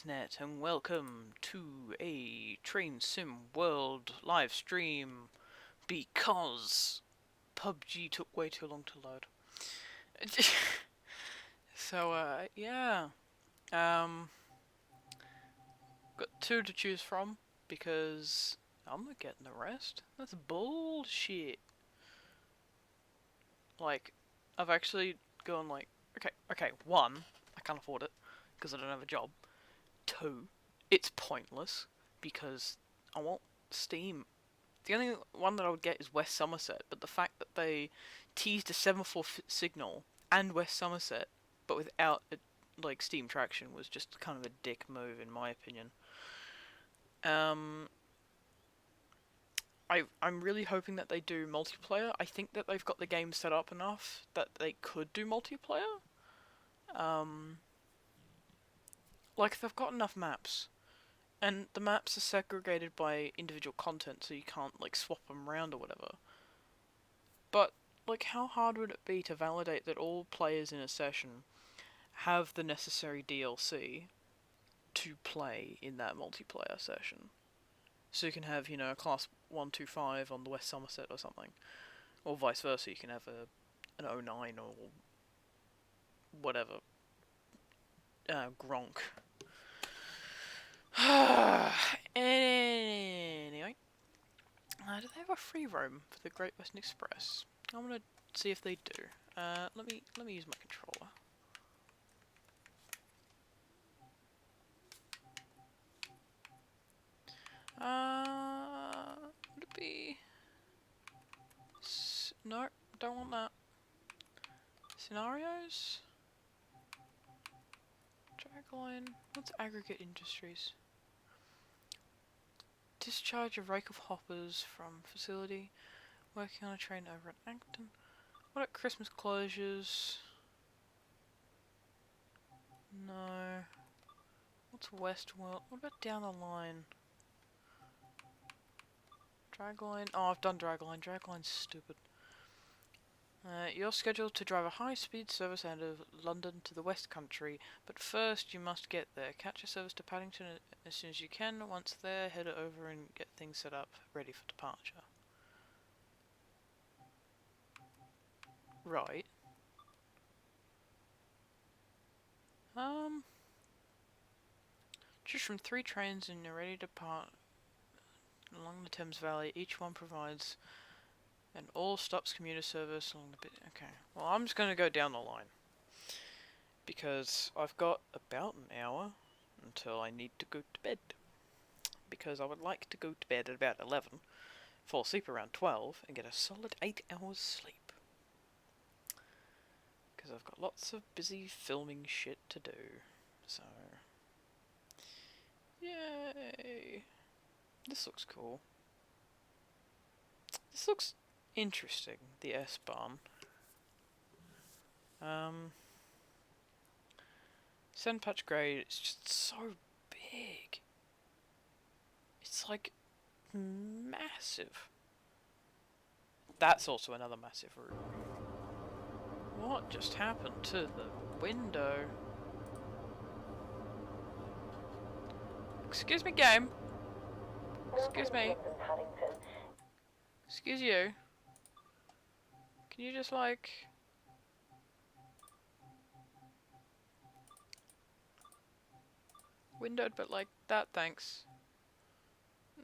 internet, and welcome to a Trainz Sim World live stream because PUBG took way too long to load. Yeah. Um, got two to choose from because I'm not getting the rest. That's bullshit. Like, I've actually gone like, okay, one, I can't afford it because I don't have a job. Two, it's pointless because I want Steam. The only one that I would get is West Somerset, but the fact that they teased a 7.4 signal and West Somerset, but without like Steam traction, was just kind of a dick move in my opinion. Um, I'm really hoping that they do multiplayer. I think that they've got the game set up enough that they could do multiplayer. Um, like they've got enough maps. And the maps are segregated by individual content, so you can't, like, swap them around or whatever. But, like, how hard would it be to validate that all players in a session have the necessary DLC to play in that multiplayer session? So you can have, a class 125 on the West Somerset or something. Or vice versa, you can have an '09 or whatever. Gronk. Anyway. Do they have a free roam for the Great Western Express? I'm gonna see if they do. Let me use my controller. Would it be? No, don't want that. Scenarios. Dragline. What's aggregate industries? Discharge a rake of hoppers from facility. Working on a train over at Acton. What at Christmas closures? No. What's Westworld? What about down the line? Dragline? Oh, I've done Dragline. Dragline's stupid. You're scheduled to drive a high-speed service out of London to the West Country, but first you must get there. Catch a service to Paddington as soon as you can. Once there, head over and get things set up, ready for departure. Right. Choose from 3 trains and you're ready to depart along the Thames Valley. Each one provides an all-stops commuter service along the bit. Okay. Well, I'm just gonna go down the line because I've got about an hour until I need to go to bed. Because I would like to go to bed at about 11, fall asleep around 12, and get a solid 8 hours sleep. Because I've got lots of busy filming shit to do. So, yay! This looks cool. This looks interesting, the S-Bahn. Sand Patch Grade, it's just so big. It's like massive. That's also another massive room. What just happened to the window? Excuse me, game. Excuse me. Excuse you. Can you just, like... windowed, but like that, thanks.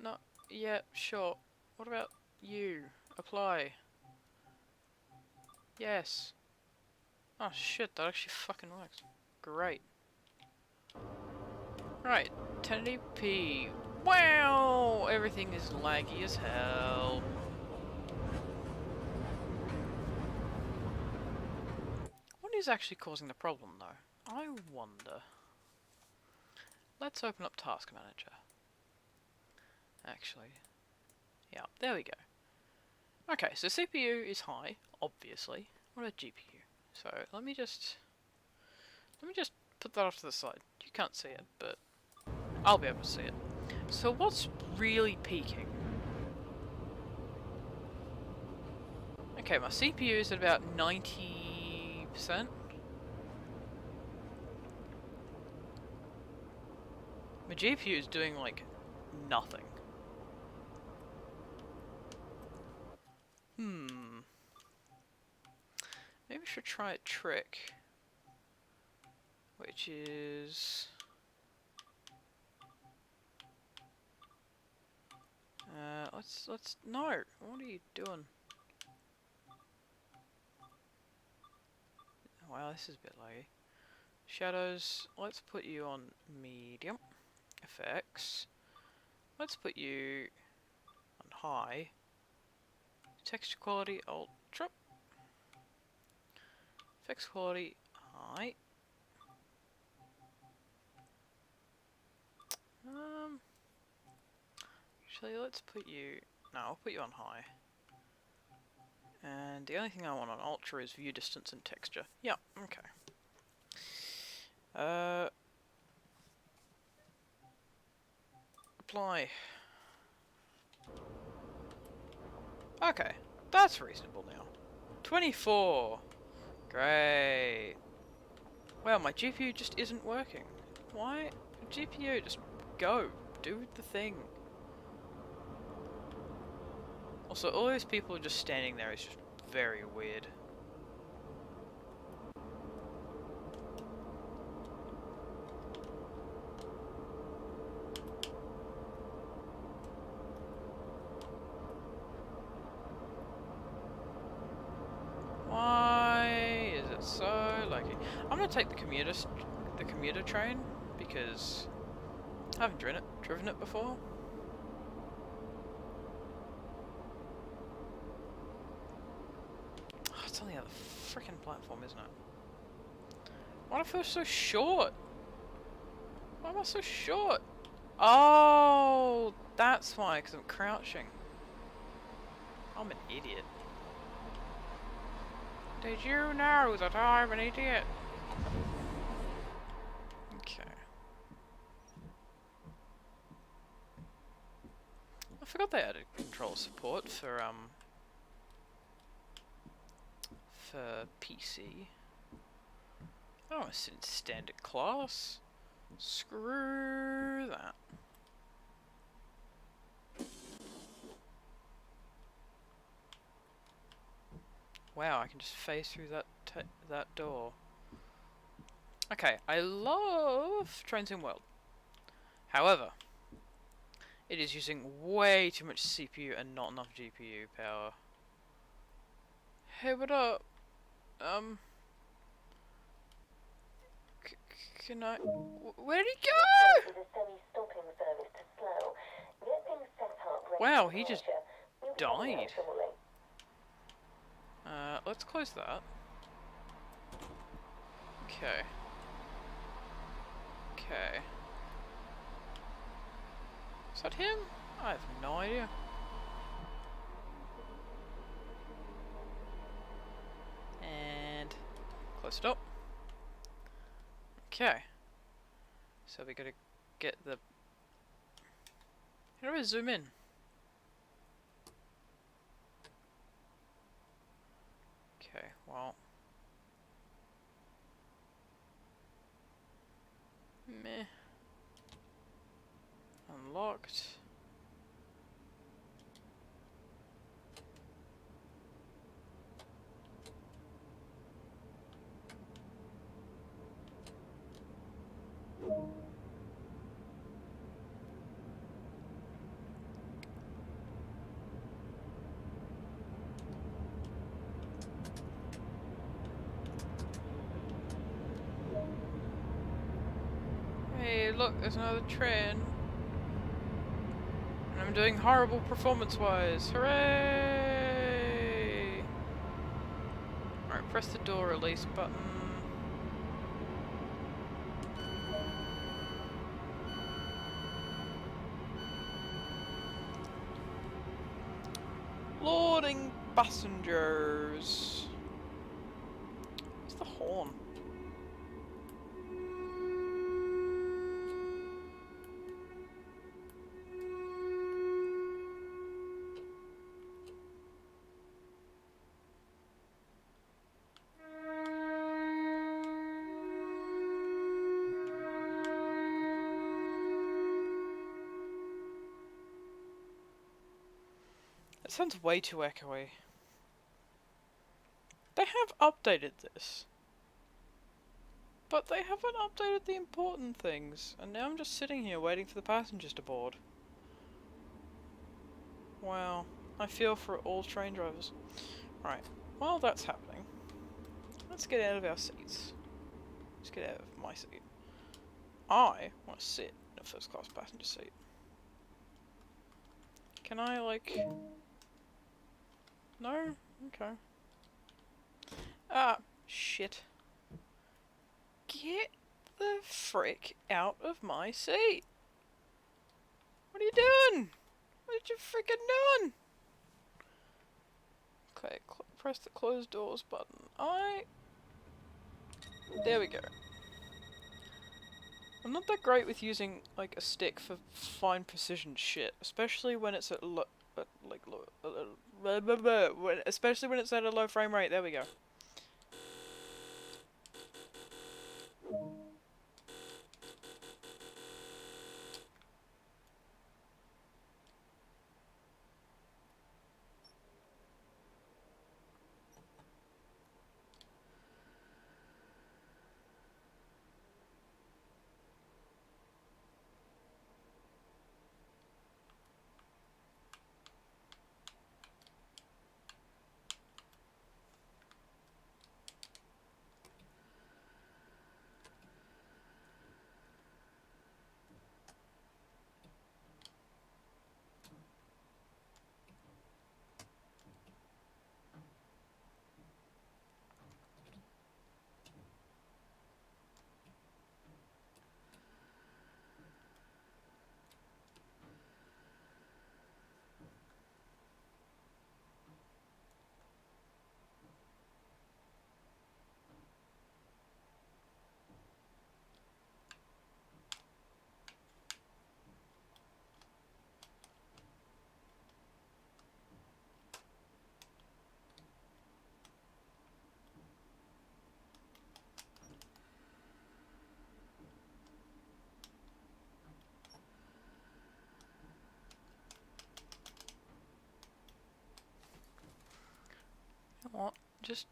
Not yet, sure. What about you? Apply. Yes. Oh shit, that actually fucking works. Great. Right, 1080p. Wow! Everything is laggy as hell. What is actually causing the problem though? I wonder. Let's open up Task Manager. Actually. Yeah, there we go. Okay, so CPU is high, obviously. What about GPU? So let me just put that off to the side. You can't see it, but I'll be able to see it. So what's really peaking? Okay, my CPU is at about 90%. My GPU is doing like nothing. Maybe I should try a trick, which is let's no. What are you doing? Wow, this is a bit laggy. Shadows. Let's put you on medium. Effects. Let's put you on high. Texture quality ultra. Effects quality high. Actually, let's put you. No, I'll put you on high. And the only thing I want on ultra is view distance and texture. Yeah, okay. Apply. Okay, that's reasonable now. 24. Great. Wow, my GPU just isn't working. Why? GPU, just go. Do the thing. Also, all those people just standing there is just very weird. Why is it so laggy? I'm gonna take the commuter train because I haven't driven it before. Oh, it's on the other freaking platform, isn't it? Why do I feel so short? Why am I so short? Oh, that's why, because I'm crouching. I'm an idiot. Did you know that I'm an idiot? Okay. I forgot they added control support for PC. I don't want to sit in standard class. Screw that. Wow, I can just phase through that door. Okay, I love Trainz Sim World. However, it is using way too much CPU and not enough GPU power. Hey, what up? Can I? Where'd he go? Wow, he just died. Let's close that. Okay. Okay. Is that him? I have no idea. And close it up. Okay. So we gotta get the. How do I zoom in? Okay, well. Meh. Unlocked. Hey, look, there's another train. And I'm doing horrible performance-wise. Hooray! Alright, press the door release button. Loading passengers. What's the horn? It sounds way too echoey. They have updated this. But they haven't updated the important things. And now I'm just sitting here waiting for the passengers to board. Wow. I feel for all train drivers. Right. While that's happening, let's get out of our seats. Let's get out of my seat. I want to sit in a first class passenger seat. Can I, like... No? Okay. Ah, shit. Get the frick out of my seat! What are you doing? What did you frickin' doing? Okay, press the close doors button. There we go. I'm not that great with using, like, a stick for fine precision shit, especially when it's at especially when it's at a low frame rate. There we go. What? Just...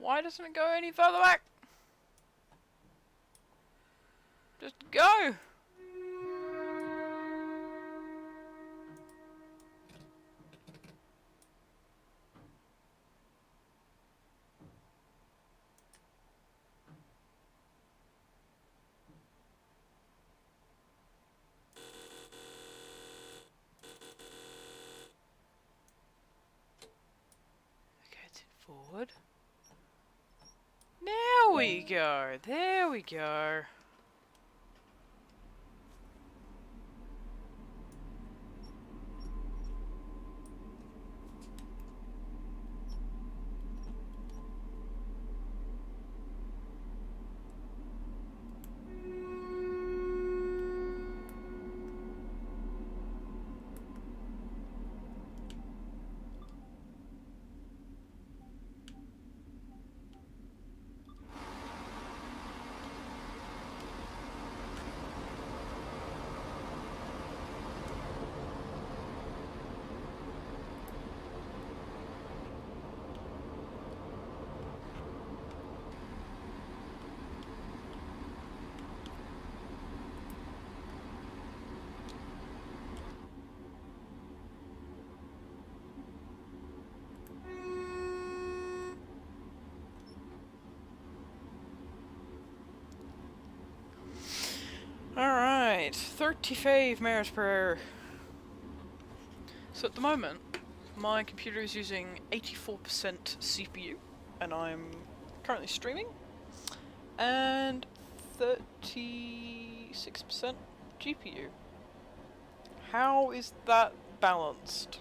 Why doesn't it go any further back? Just go! Okay, it's forward. There we go. There we go. Alright, 35 miles per hour. So at the moment, my computer is using 84% CPU, and I'm currently streaming, and 36% GPU. How is that balanced?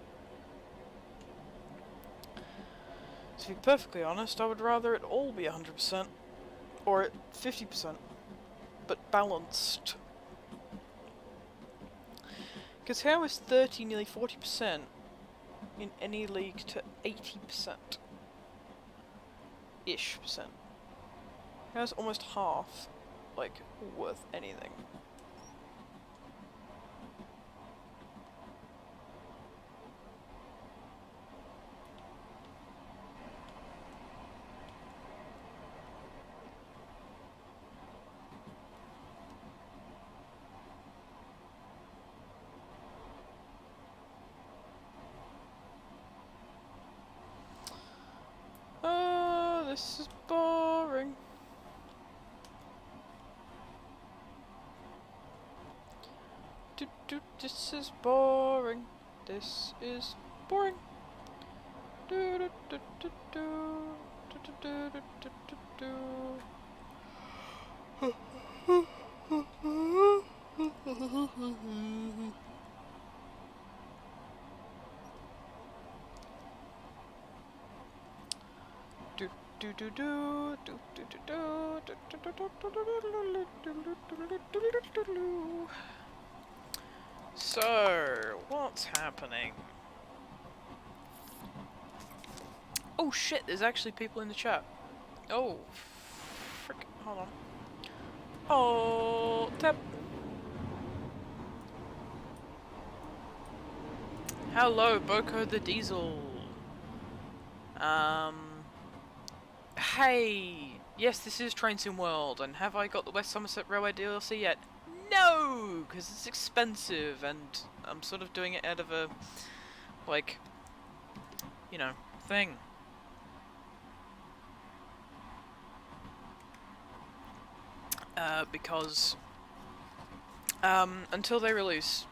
To be perfectly honest, I would rather it all be 100%, or at 50%, but balanced. Because how is 30 nearly 40%? in any league to 80%. Ish percent. That's almost half, like, worth anything. Oh, this is boring. This is boring. This is boring. So, what's happening? Oh shit, there's actually people in the chat. Oh, frick, hold on. Oh, tap. Hello, Boko the Diesel. Hey! Yes, this is Trainz Sim World, and have I got the West Somerset Railway DLC yet? No! Because it's expensive, and I'm sort of doing it out of a, like, you know, thing. Because, until they release,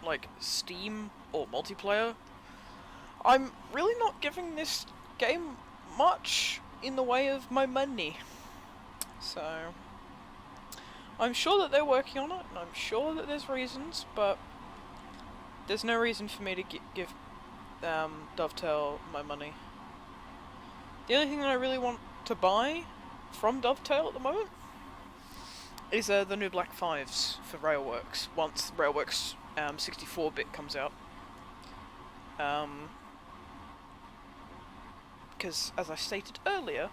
like, Steam or multiplayer, I'm really not giving this game much in the way of my money. So, I'm sure that they're working on it, and I'm sure that there's reasons, but there's no reason for me to give Dovetail my money. The only thing that I really want to buy from Dovetail at the moment is the new Black 5s for Railworks, once Railworks 64-bit comes out. Because, as I stated earlier,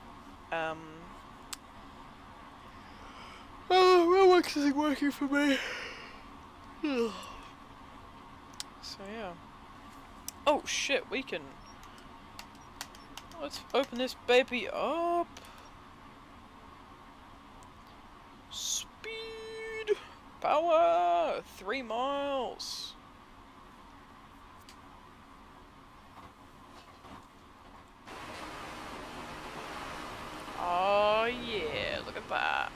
Railworks isn't working for me. So yeah. Oh shit, we can... Let's open this baby up. Speed! Power! 3 miles! Oh yeah, look at that.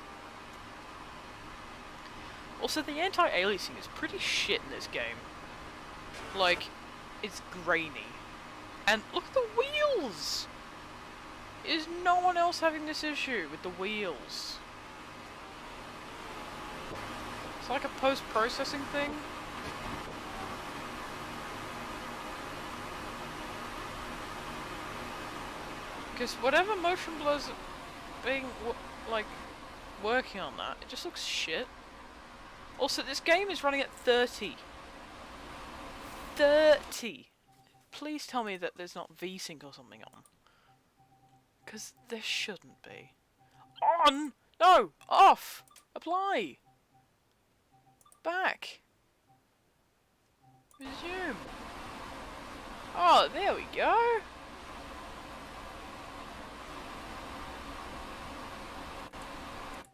Also, the anti-aliasing is pretty shit in this game. Like, it's grainy. And look at the wheels! Is no one else having this issue with the wheels? It's like a post-processing thing. Because whatever motion blur's being, like, working on that, it just looks shit. Also, this game is running at 30. 30! Please tell me that there's not VSync or something on. Because there shouldn't be. On! No! Off! Apply! Back! Resume! Oh, there we go!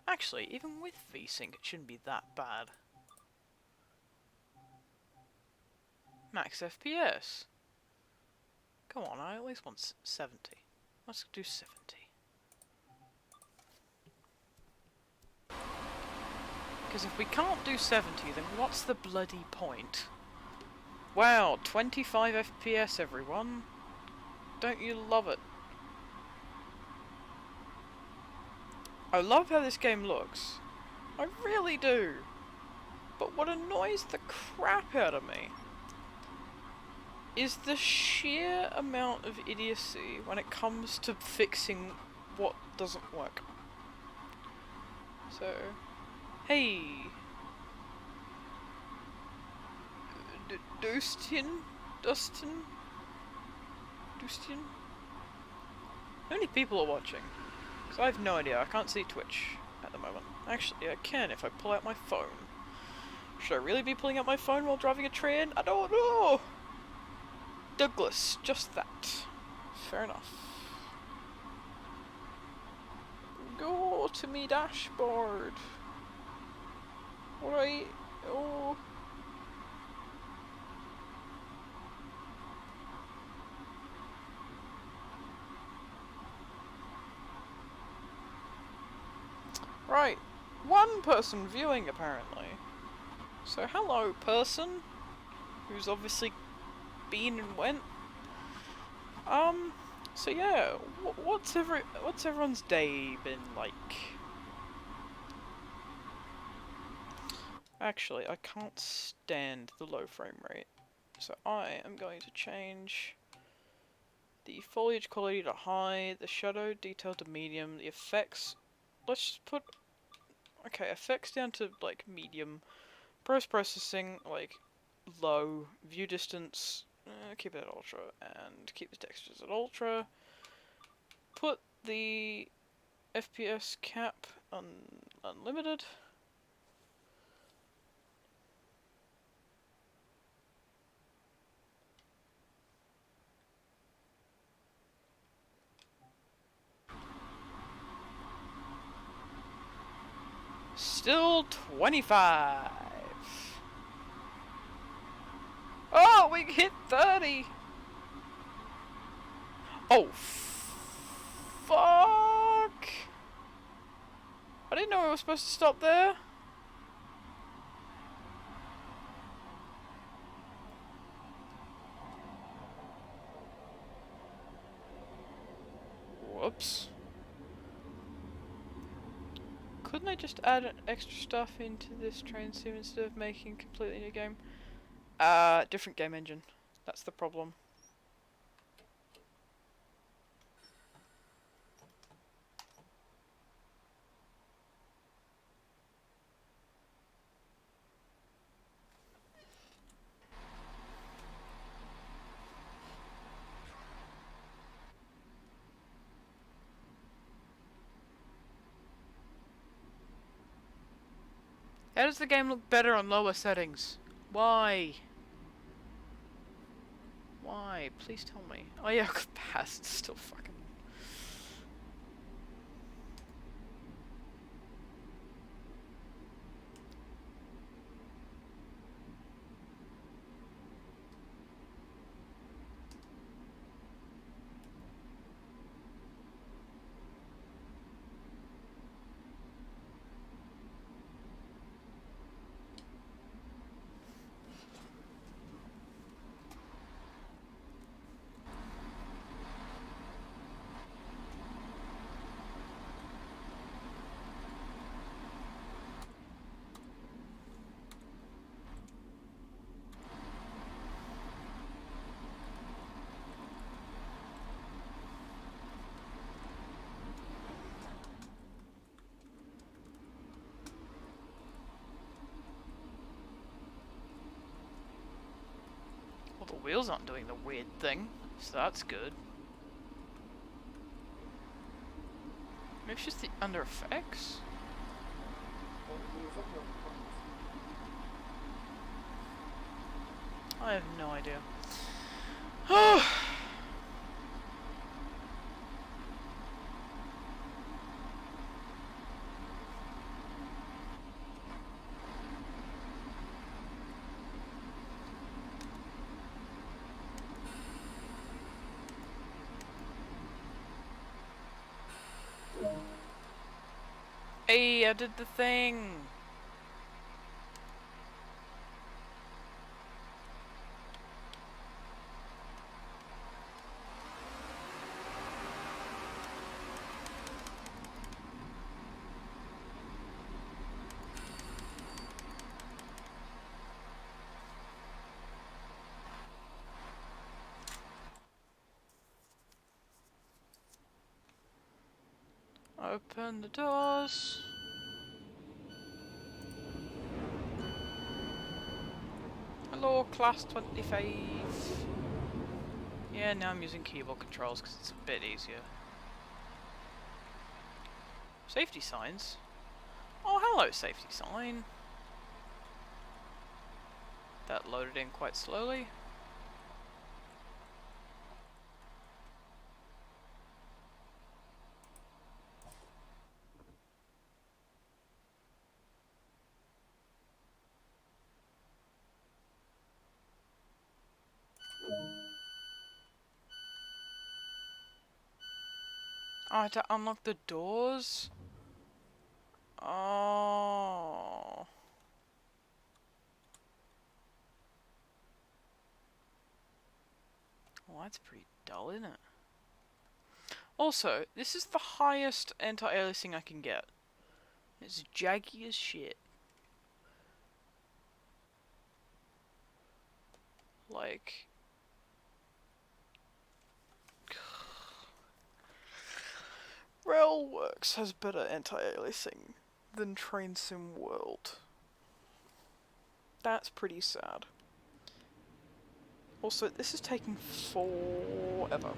Actually, even with VSync, it shouldn't be that bad. Max FPS. Come on, I at least want 70. Let's do 70. Because if we can't do 70, then what's the bloody point? Wow, 25 FPS, everyone. Don't you love it? I love how this game looks. I really do. But what annoys the crap out of me is the sheer amount of idiocy when it comes to fixing what doesn't work. So, hey, Dustin? Gustian? How many people are watching? Because I have no idea. I can't see Twitch at the moment. Actually, I can if I pull out my phone. Should I really be pulling out my phone while driving a train? I don't know! Douglas, just that. Fair enough. Go to me dashboard. Right. Oh. Right. One person viewing, apparently. So, hello, person. Who's obviously been and went. So yeah, what's everyone's day been like? Actually, I can't stand the low frame rate. So I am going to change the foliage quality to high, the shadow detail to medium, the effects, let's just put, okay, effects down to like medium, post-processing like low, view distance, keep it at ultra, and keep the textures at ultra, put the FPS cap on unlimited. Still 25. Oh, we hit 30. Oh, fuck. I didn't know we were supposed to stop there. Whoops. Couldn't I just add extra stuff into this Trainz Sim instead of making a completely new game? Different game engine. That's the problem. How does the game look better on lower settings? Why? Why? Please tell me. Oh yeah, past still fucking. Well, the wheels aren't doing the weird thing, so that's good. Maybe it's just the under effects? I have no idea. Hey, I did the thing! Open the doors. Hello, class 25. Yeah, now I'm using keyboard controls because it's a bit easier. Safety signs? Oh, hello, safety sign. That loaded in quite slowly. Oh, I had to unlock the doors? Oh. Well, that's pretty dull, isn't it? Also, this is the highest anti-aliasing I can get. It's jaggy as shit. Like... Railworks has better anti-aliasing than Trainz Sim World. That's pretty sad. Also, this is taking forever.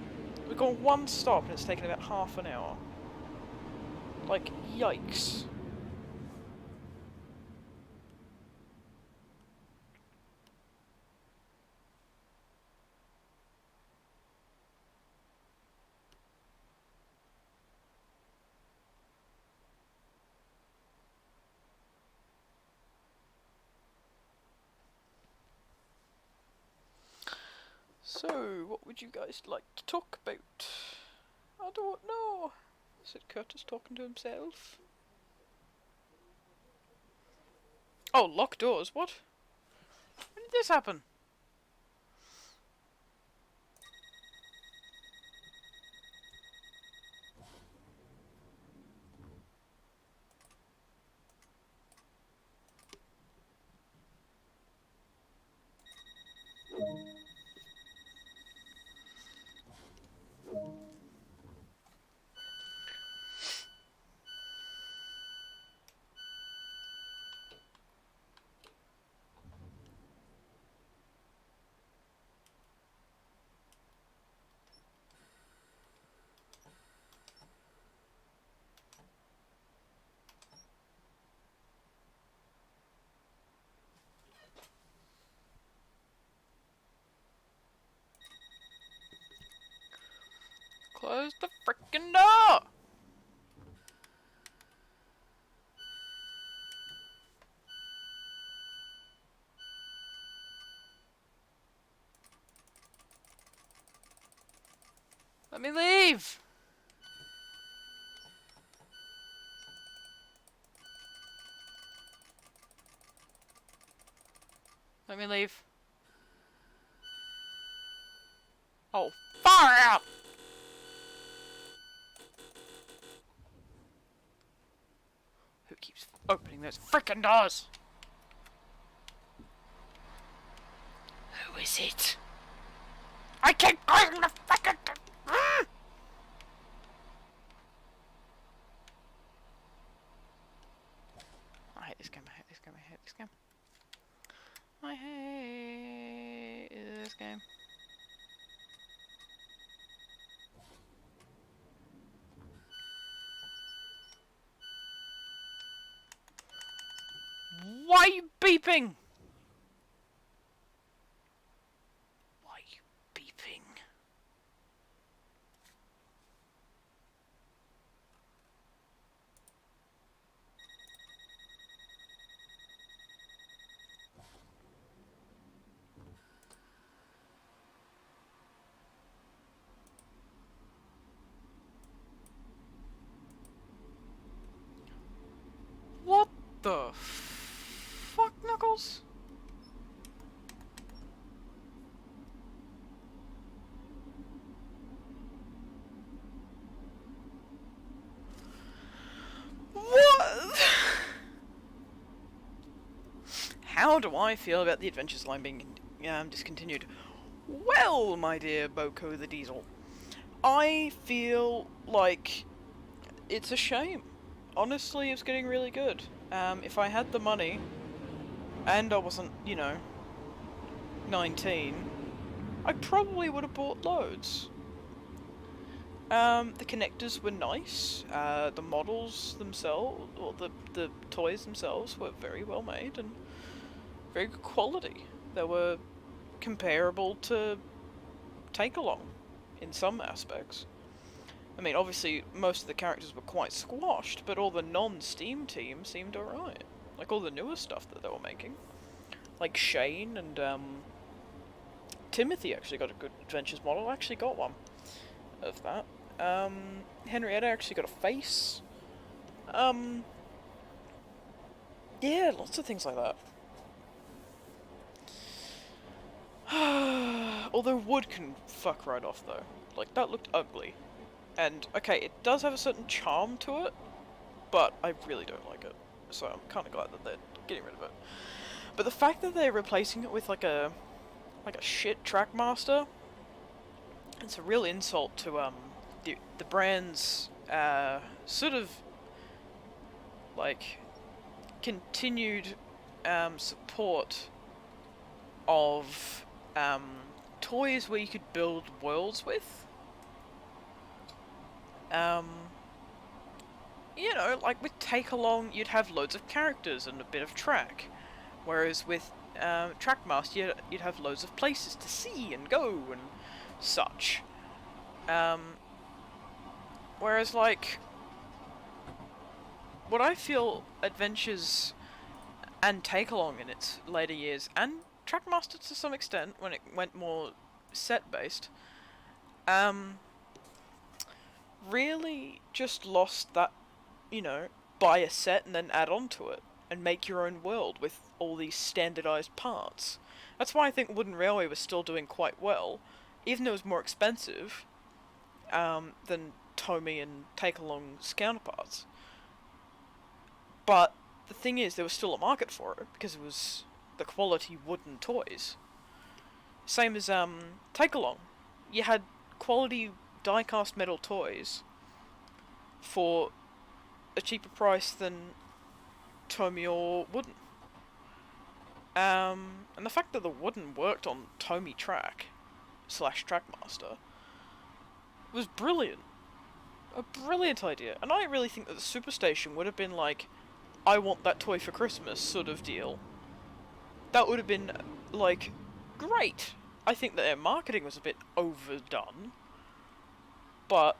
We've got one stop and it's taken about half an hour. Like, yikes. So, what would you guys like to talk about? I don't know. Is it Curtis talking to himself? Oh, locked doors, what? When did this happen? Close the frickin' door! Let me leave! Let me leave. Oh, far out! Who keeps opening those frickin' doors? Who is it? I keep closing the frickin' door! I hate this game, I hate this game, I hate this game. I hate this game. Why are you beeping? Why are you beeping? What the fuck, Knuckles? What? How do I feel about the Adventures line being discontinued? Well, my dear Boko the Diesel, I feel like it's a shame. Honestly, it's getting really good. If I had the money, and I wasn't, 19, I probably would have bought loads. The connectors were nice. The models themselves, or the toys themselves, were very well made and very good quality. They were comparable to Take Along in some aspects. I mean, obviously, most of the characters were quite squashed, but all the non-Steam team seemed alright. Like, all the newer stuff that they were making. Like Shane and, Timothy actually got a good Adventures model. I actually got one of that. Henrietta actually got a face. Yeah, lots of things like that. Although wood can fuck right off, though. Like, that looked ugly. And, okay, it does have a certain charm to it, but I really don't like it. So I'm kind of glad that they're getting rid of it. But the fact that they're replacing it with, like a shit Trackmaster, it's a real insult to, the brand's, sort of, like, continued, support of, toys where you could build worlds with. You know, like with Take Along, you'd have loads of characters and a bit of track. Whereas with, Trackmaster, you'd have loads of places to see and go and such. Whereas, like, what I feel Adventures and Take Along in its later years, and Trackmaster to some extent when it went more set-based, really just lost that, you know, buy a set and then add on to it, and make your own world with all these standardized parts. That's why I think Wooden Railway was still doing quite well, even though it was more expensive, than Tomy and Take Along's counterparts. But the thing is, there was still a market for it, because it was the quality wooden toys. Same as, Take Along. You had quality die-cast metal toys for a cheaper price than Tomy or wooden. And the fact that the wooden worked on Tomy Trackmaster was brilliant. A brilliant idea. And I really think that the Superstation would have been like, I want that toy for Christmas sort of deal. That would have been, like, great. I think that their marketing was a bit overdone. But,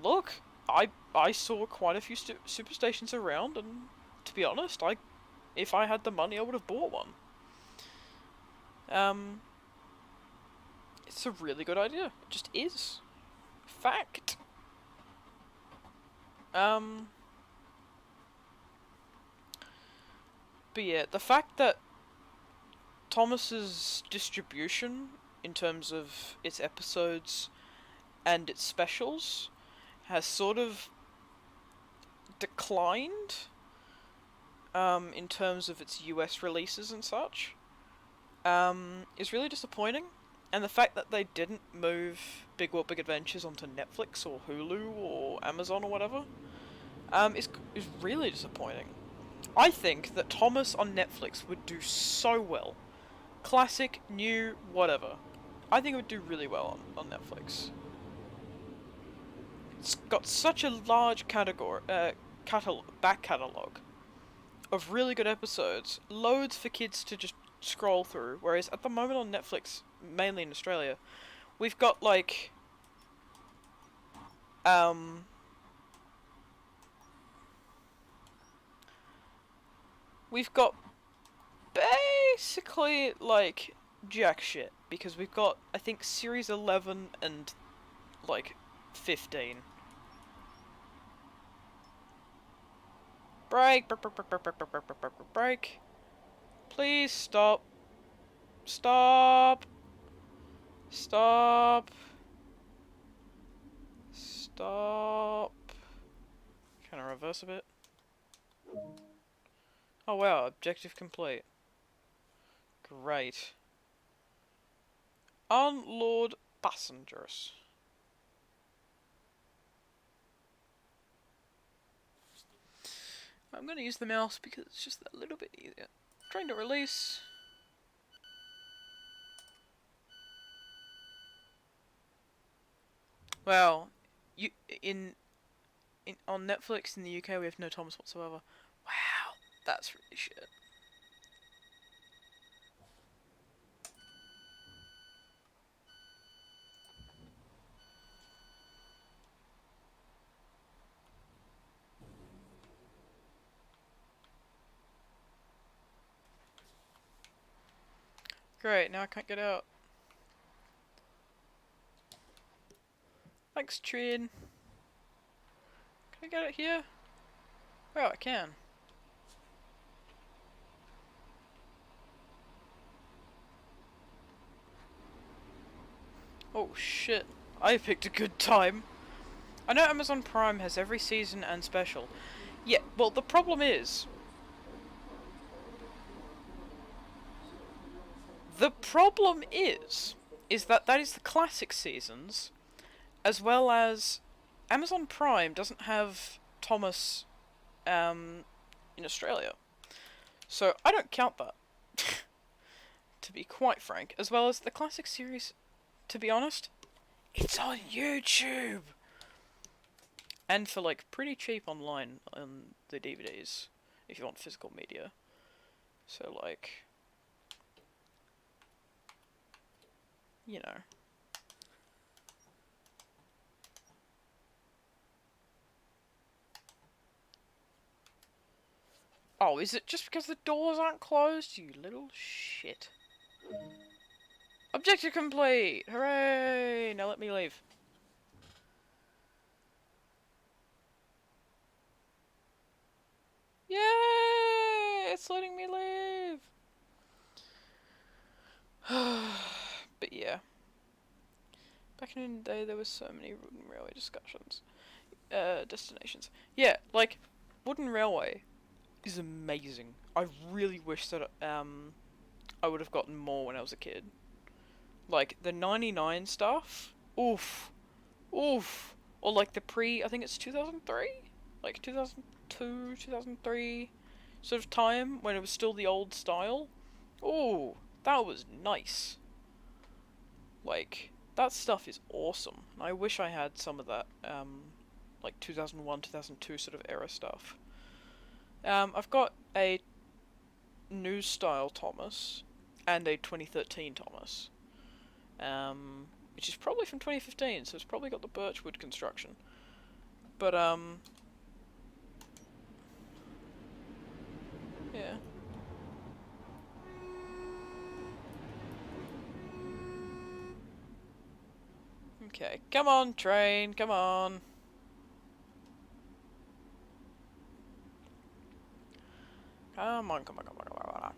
look, I saw quite a few Superstations around, and to be honest, if I had the money, I would have bought one. It's a really good idea. It just is. Fact. But yeah, the fact that Thomas's distribution, in terms of its episodes and its specials, has sort of declined, in terms of its US releases and such, is really disappointing. And the fact that they didn't move Big World Big Adventures onto Netflix or Hulu or Amazon or whatever, is really disappointing. I think that Thomas on Netflix would do so well. Classic, new, whatever. I think it would do really well on Netflix. It's got such a large back catalogue of really good episodes, loads for kids to just scroll through, whereas at the moment on Netflix, mainly in Australia, we've got, like, we've got basically, like, jack shit, because we've got, I think, Series 11 and, like, 15. Break. Break. Please stop. Stop. Stop. Stop. Can I reverse a bit? Oh wow, objective complete. Great. Unload passengers. I'm going to use the mouse because it's just a little bit easier. Trying to release. Well, you in on Netflix in the UK we have no Thomas whatsoever. Wow, that's really shit. Great, now I can't get out. Thanks, Trin. Can I get it here? Oh, I can. Oh shit. I picked a good time. I know Amazon Prime has every season and special. Yeah, well the problem is... The problem is that that is the classic seasons, as well as Amazon Prime doesn't have Thomas in Australia. So I don't count that, to be quite frank. As well as the classic series, to be honest, it's on YouTube! And for like pretty cheap online on the DVDs, if you want physical media. So like, you know. Oh, is it just because the doors aren't closed? You little shit. Objective complete! Hooray! Now let me leave. Yay! It's letting me leave! But yeah. Back in the day there were so many wooden railway discussions. Destinations. Yeah, like, wooden railway is amazing. I really wish that I would have gotten more when I was a kid. Like the 99 stuff, oof, oof, or like the I think it's 2003, like 2002, 2003, sort of time when it was still the old style. Ooh, that was nice. Like that stuff is awesome. I wish I had some of that, like 2001, 2002 sort of era stuff. I've got a new style Thomas and a 2013 Thomas, which is probably from 2015, so it's probably got the birchwood construction. But yeah. Okay, come on, train, come on. Come on, come on, come on, come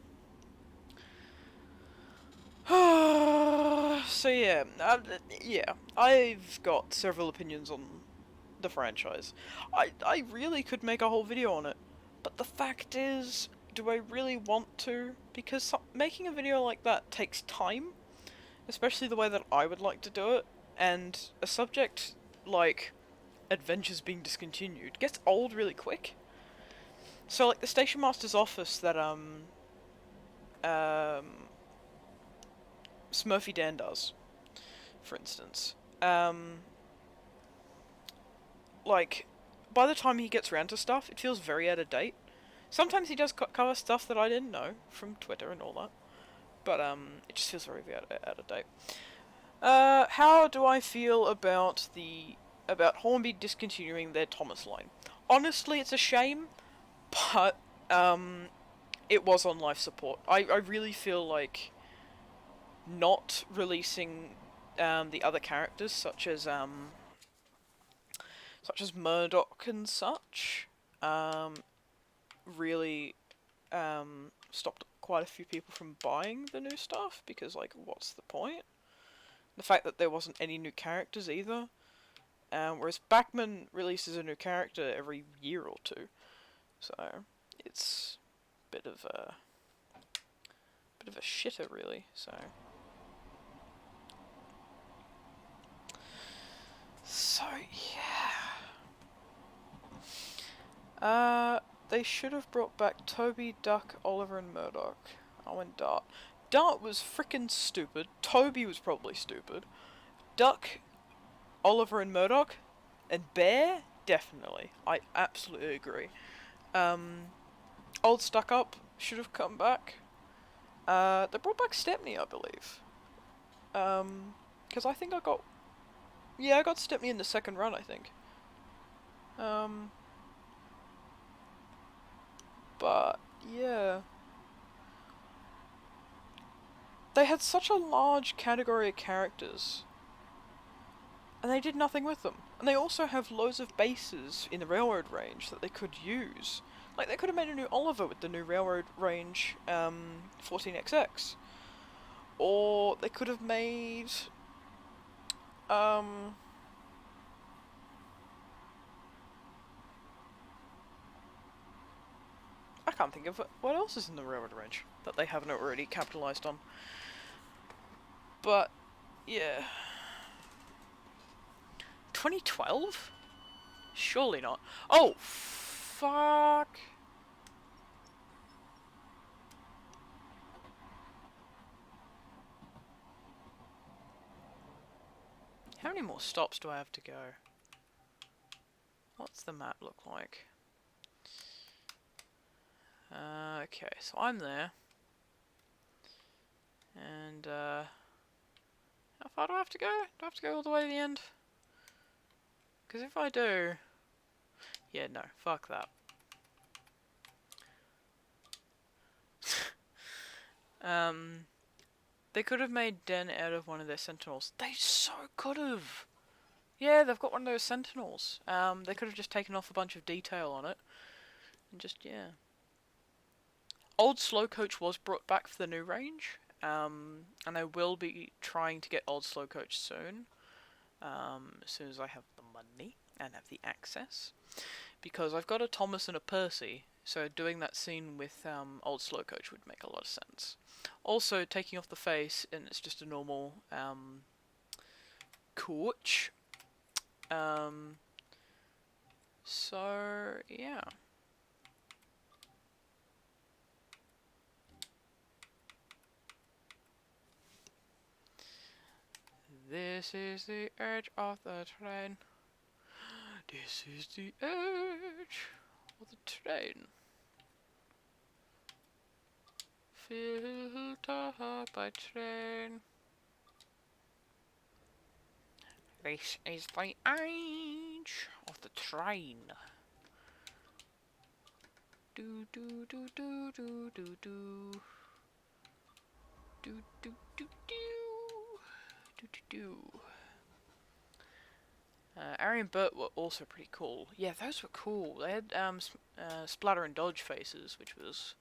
on. So yeah, yeah, I've got several opinions on the franchise. I really could make a whole video on it, but the fact is, do I really want to? Because making a video like that takes time, especially the way that I would like to do it, and a subject like adventures being discontinued gets old really quick. So like the station master's office that um Smurfy Dan does, for instance. Like, by the time he gets around to stuff, it feels very out of date. Sometimes he does cover stuff that I didn't know from Twitter and all that, but it just feels very out of date. How do I feel about Hornby discontinuing their Thomas line? Honestly, it's a shame, but it was on life support. I really feel like not releasing the other characters, such as Murdoch and such, really stopped quite a few people from buying the new stuff, because, like, what's the point? The fact that there wasn't any new characters either. Whereas Backman releases a new character every year or two. So, it's a bit of a shitter, really, so... So, yeah. They should have brought back Toby, Duck, Oliver, and Murdoch. Oh, and Dart. Dart was frickin' stupid. Toby was probably stupid. Duck Oliver and Murdoch, and Bear, definitely. I absolutely agree. Um, Old Stuck Up should have come back. They brought back Stepney, I believe. Because I think I got, yeah, I got Stepney in the second run, I think. Um, but yeah, they had such a large category of characters, and they did nothing with them. And they also have loads of bases in the Railroad Range that they could use. Like, they could have made a new Oliver with the new Railroad Range 14XX. Or they could have made... Um, I can't think of what else is in the Railroad Range that they haven't already capitalized on. But, yeah. 2012? Surely not. Oh, fuck. How many more stops do I have to go? What's the map look like? Okay, so I'm there. And, how far do I have to go? Do I have to go all the way to the end? Because if I do... Yeah, no, fuck that. They could have made Den out of one of their sentinels. They so could have! Yeah, they've got one of those sentinels. They could have just taken off a bunch of detail on it. And just, yeah. Old Slow Coach was brought back for the new range. And I will be trying to get Old Slow Coach soon. As soon as I have the money and have the access. Because I've got a Thomas and a Percy, so doing that scene with Old Slow Coach would make a lot of sense. Also, taking off the face, and it's just a normal coach. So, yeah. This is the edge of the train. This is the edge of the train. Filtered by train. This is the age of the train. Do do do do do do do. Do do do do. Do do do. Ari and Bert were also pretty cool. Yeah, those were cool. They had splatter and dodge faces, which was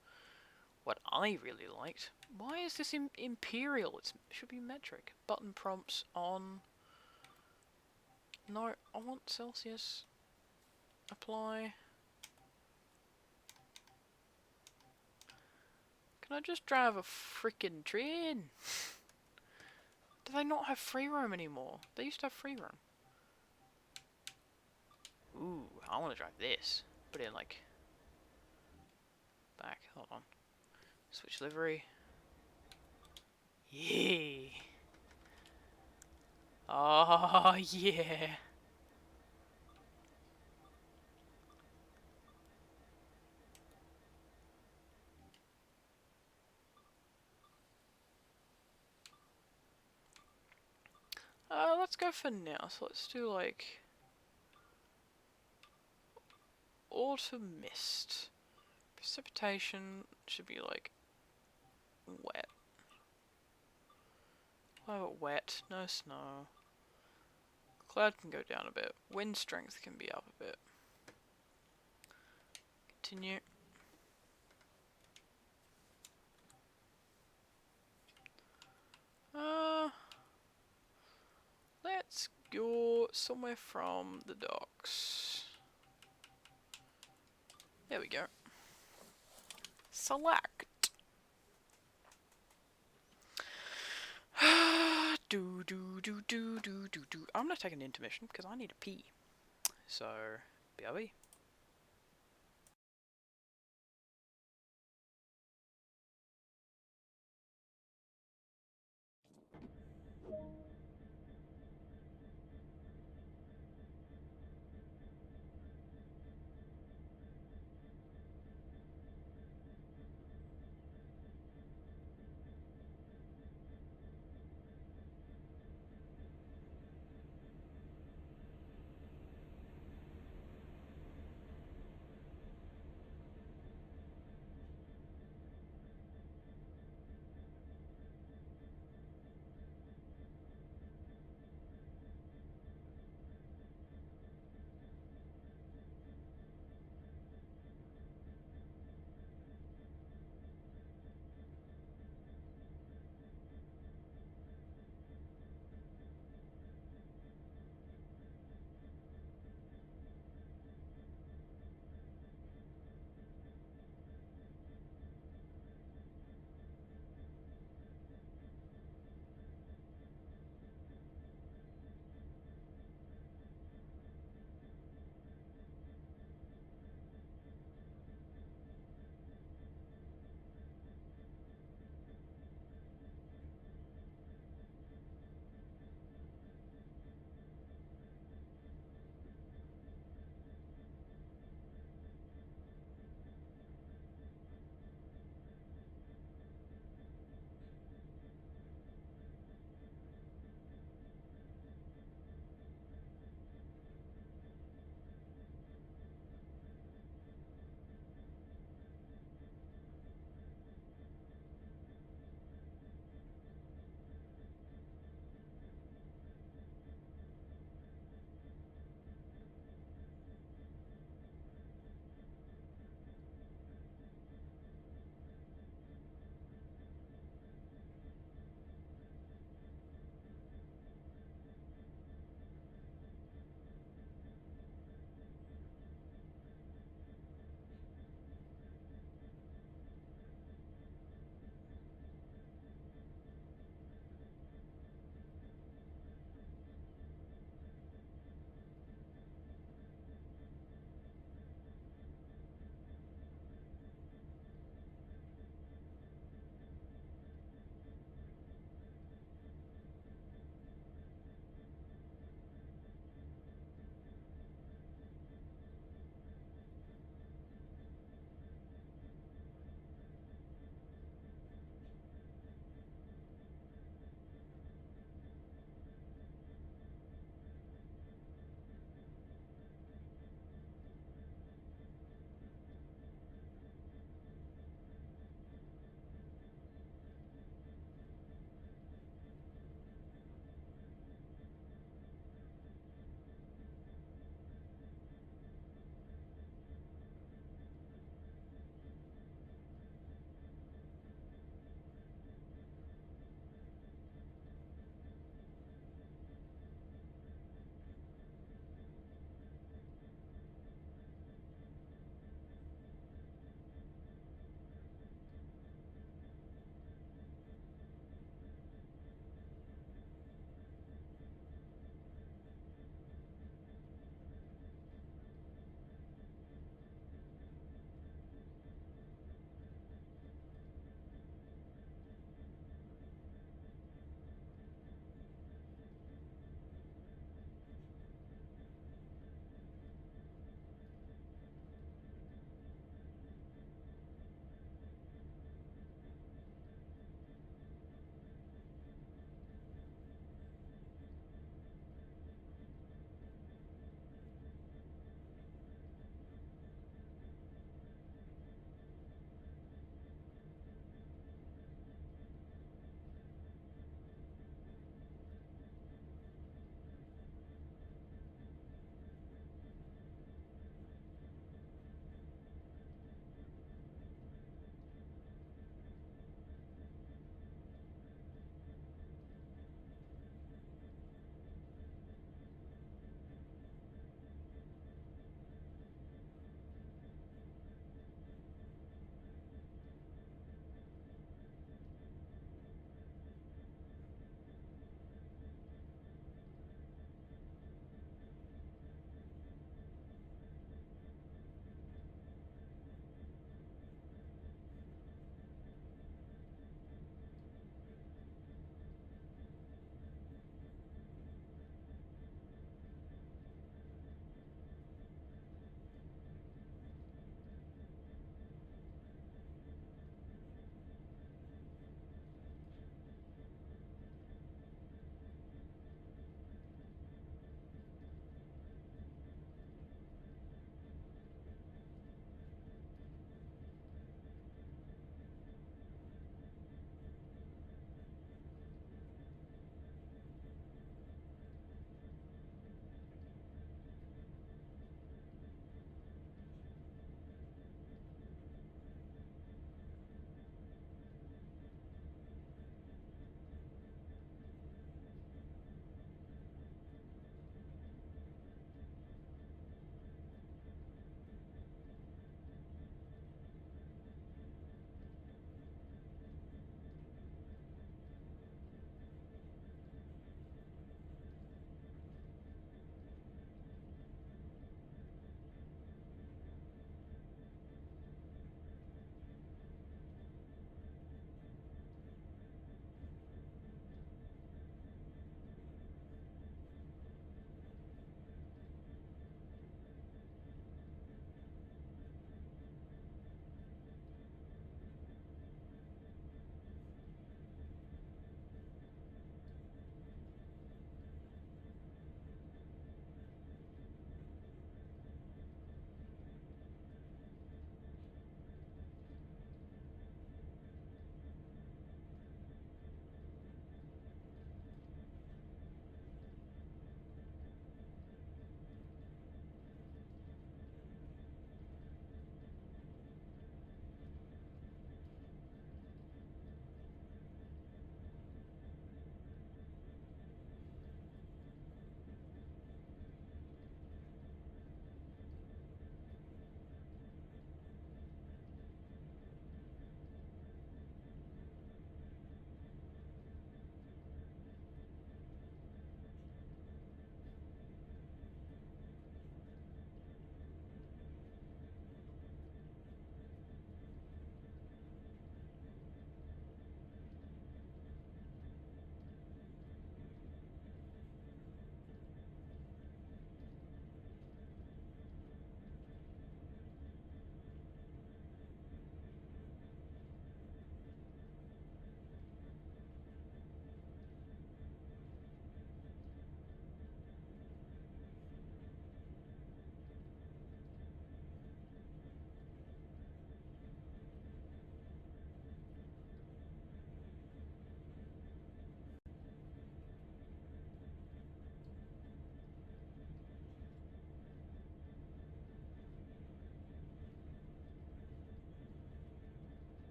what I really liked. Why is this imperial? It should be metric. Button prompts on. No, I want Celsius. Apply. Can I just drive a freaking train? Do they not have free roam anymore? They used to have free roam. Ooh, I want to drive this. Put in like back. Hold on. Switch livery. Yeah. Oh yeah. Let's go for now. So let's do like autumn mist. Precipitation should be like wet. Oh, wet, no snow. Cloud can go down a bit. Wind strength can be up a bit. Continue. Let's go somewhere from the docks. There we go. Select. do do do do do do do. I'm gonna take an intermission because I need a pee. So, BRB.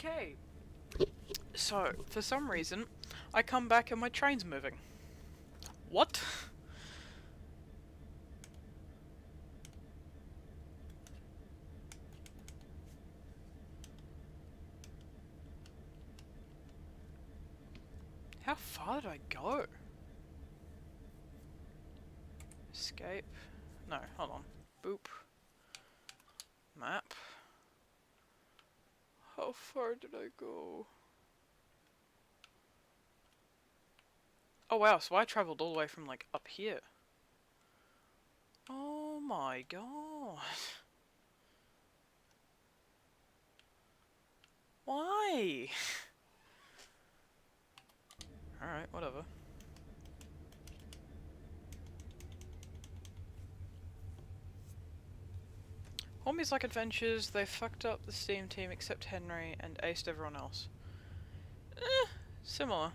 Okay. So, for some reason, I come back and my train's moving. What? How far did I go? Escape. No, hold on. Boop. Map. How far did I go? Oh wow, so I travelled all the way from like up here. Oh my god. Why? Alright, whatever. Homies like adventures, they fucked up the Steam team except Henry and aced everyone else. Similar.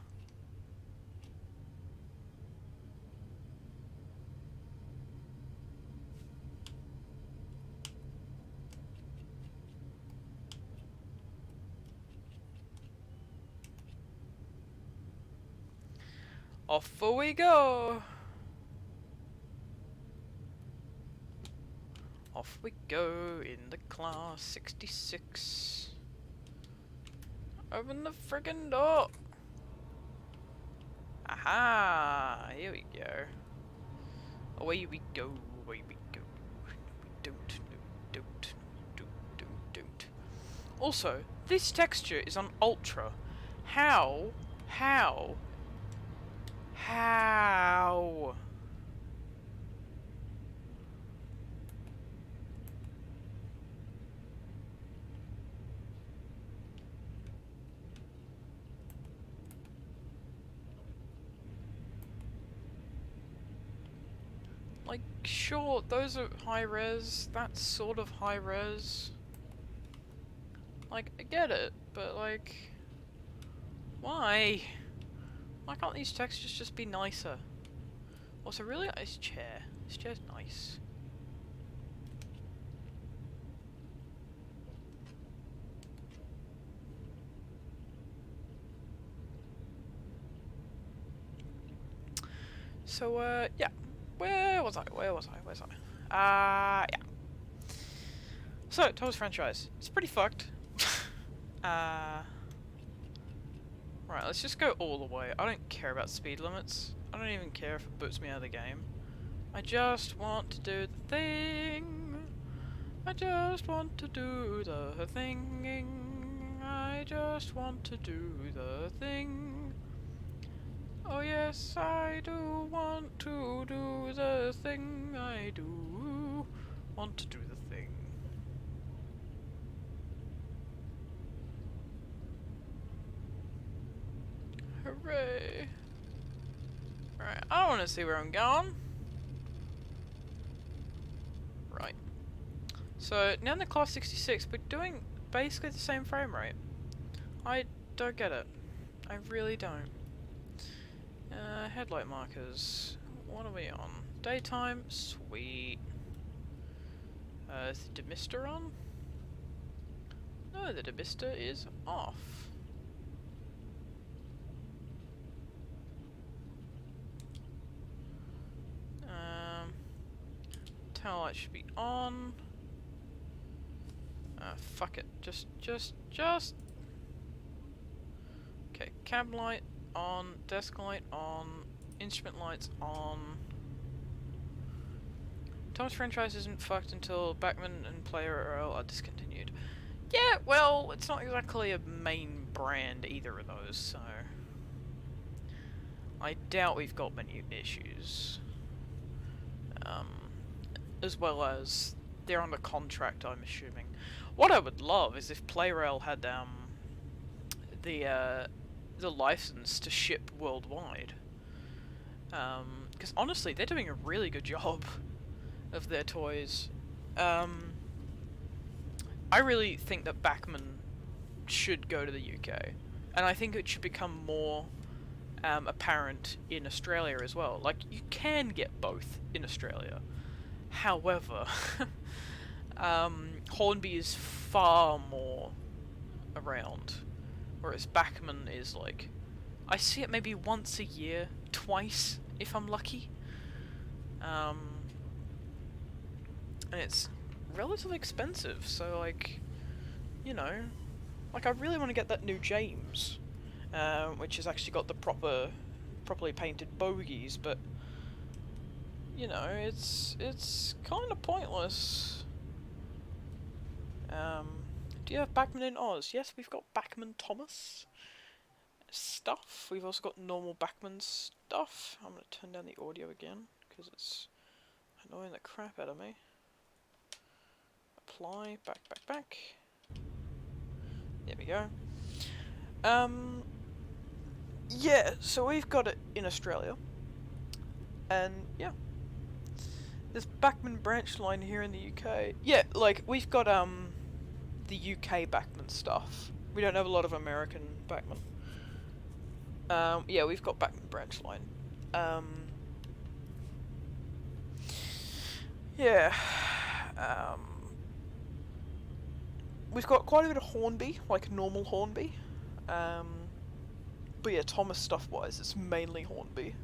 Off we go! Off we go in the class 66. Open the friggin' door! Aha! Here we go. Away we go, away we go. Don't. Also, this texture is on Ultra. How? How? How? Like, sure, those are high res, that's sort of high res. Like, I get it, but like, why? Why can't these textures just be nicer? Also, really nice chair. This chair's nice. So, yeah. Where was I? Yeah. So, Thomas franchise. It's pretty fucked. Right, let's just go all the way. I don't care about speed limits. I don't even care if it boots me out of the game. I just want to do the thing. I just want to do the thing. I just want to do the thing. Oh yes, I do want to do the thing. I do want to do the thing. Hooray! Right, I want to see where I'm going. Right. So, now in the class 66, we're doing basically the same frame rate. I don't get it. I really don't. Headlight markers. What are we on? Daytime? Sweet. Is the demister on? No, the demister is off. Tail light should be on. Fuck it. Just. Okay, cab light on, desk light on, instrument lights on. Thomas franchise isn't fucked until Backman and Player RL are discontinued. Yeah, well, it's not exactly a main brand either of those, so I doubt we've got many issues. As well as they're under contract, I'm assuming. What I would love is if PlayRail had the license to ship worldwide. Because honestly, they're doing a really good job of their toys. I really think that Backman should go to the UK, and I think it should become more apparent in Australia as well. Like, you can get both in Australia. However, Hornby is far more around, whereas Backman is like, I see it maybe once a year, twice if I'm lucky. And it's relatively expensive, so like, you know, like I really want to get that new James, which has actually got the properly painted bogies, but you know, it's kind of pointless. Do you have Backman in Oz? Yes, we've got Backman Thomas stuff. We've also got normal Backman stuff. I'm gonna turn down the audio again because it's annoying the crap out of me. Apply, back. There we go. Yeah, so we've got it in Australia. And, yeah. There's Backman branch line here in the UK. Yeah, like, we've got, the UK Backman stuff. We don't have a lot of American Backman. Yeah, we've got Backman branch line. Yeah. We've got quite a bit of Hornby, like normal Hornby. But yeah, Thomas stuff-wise, it's mainly Hornby.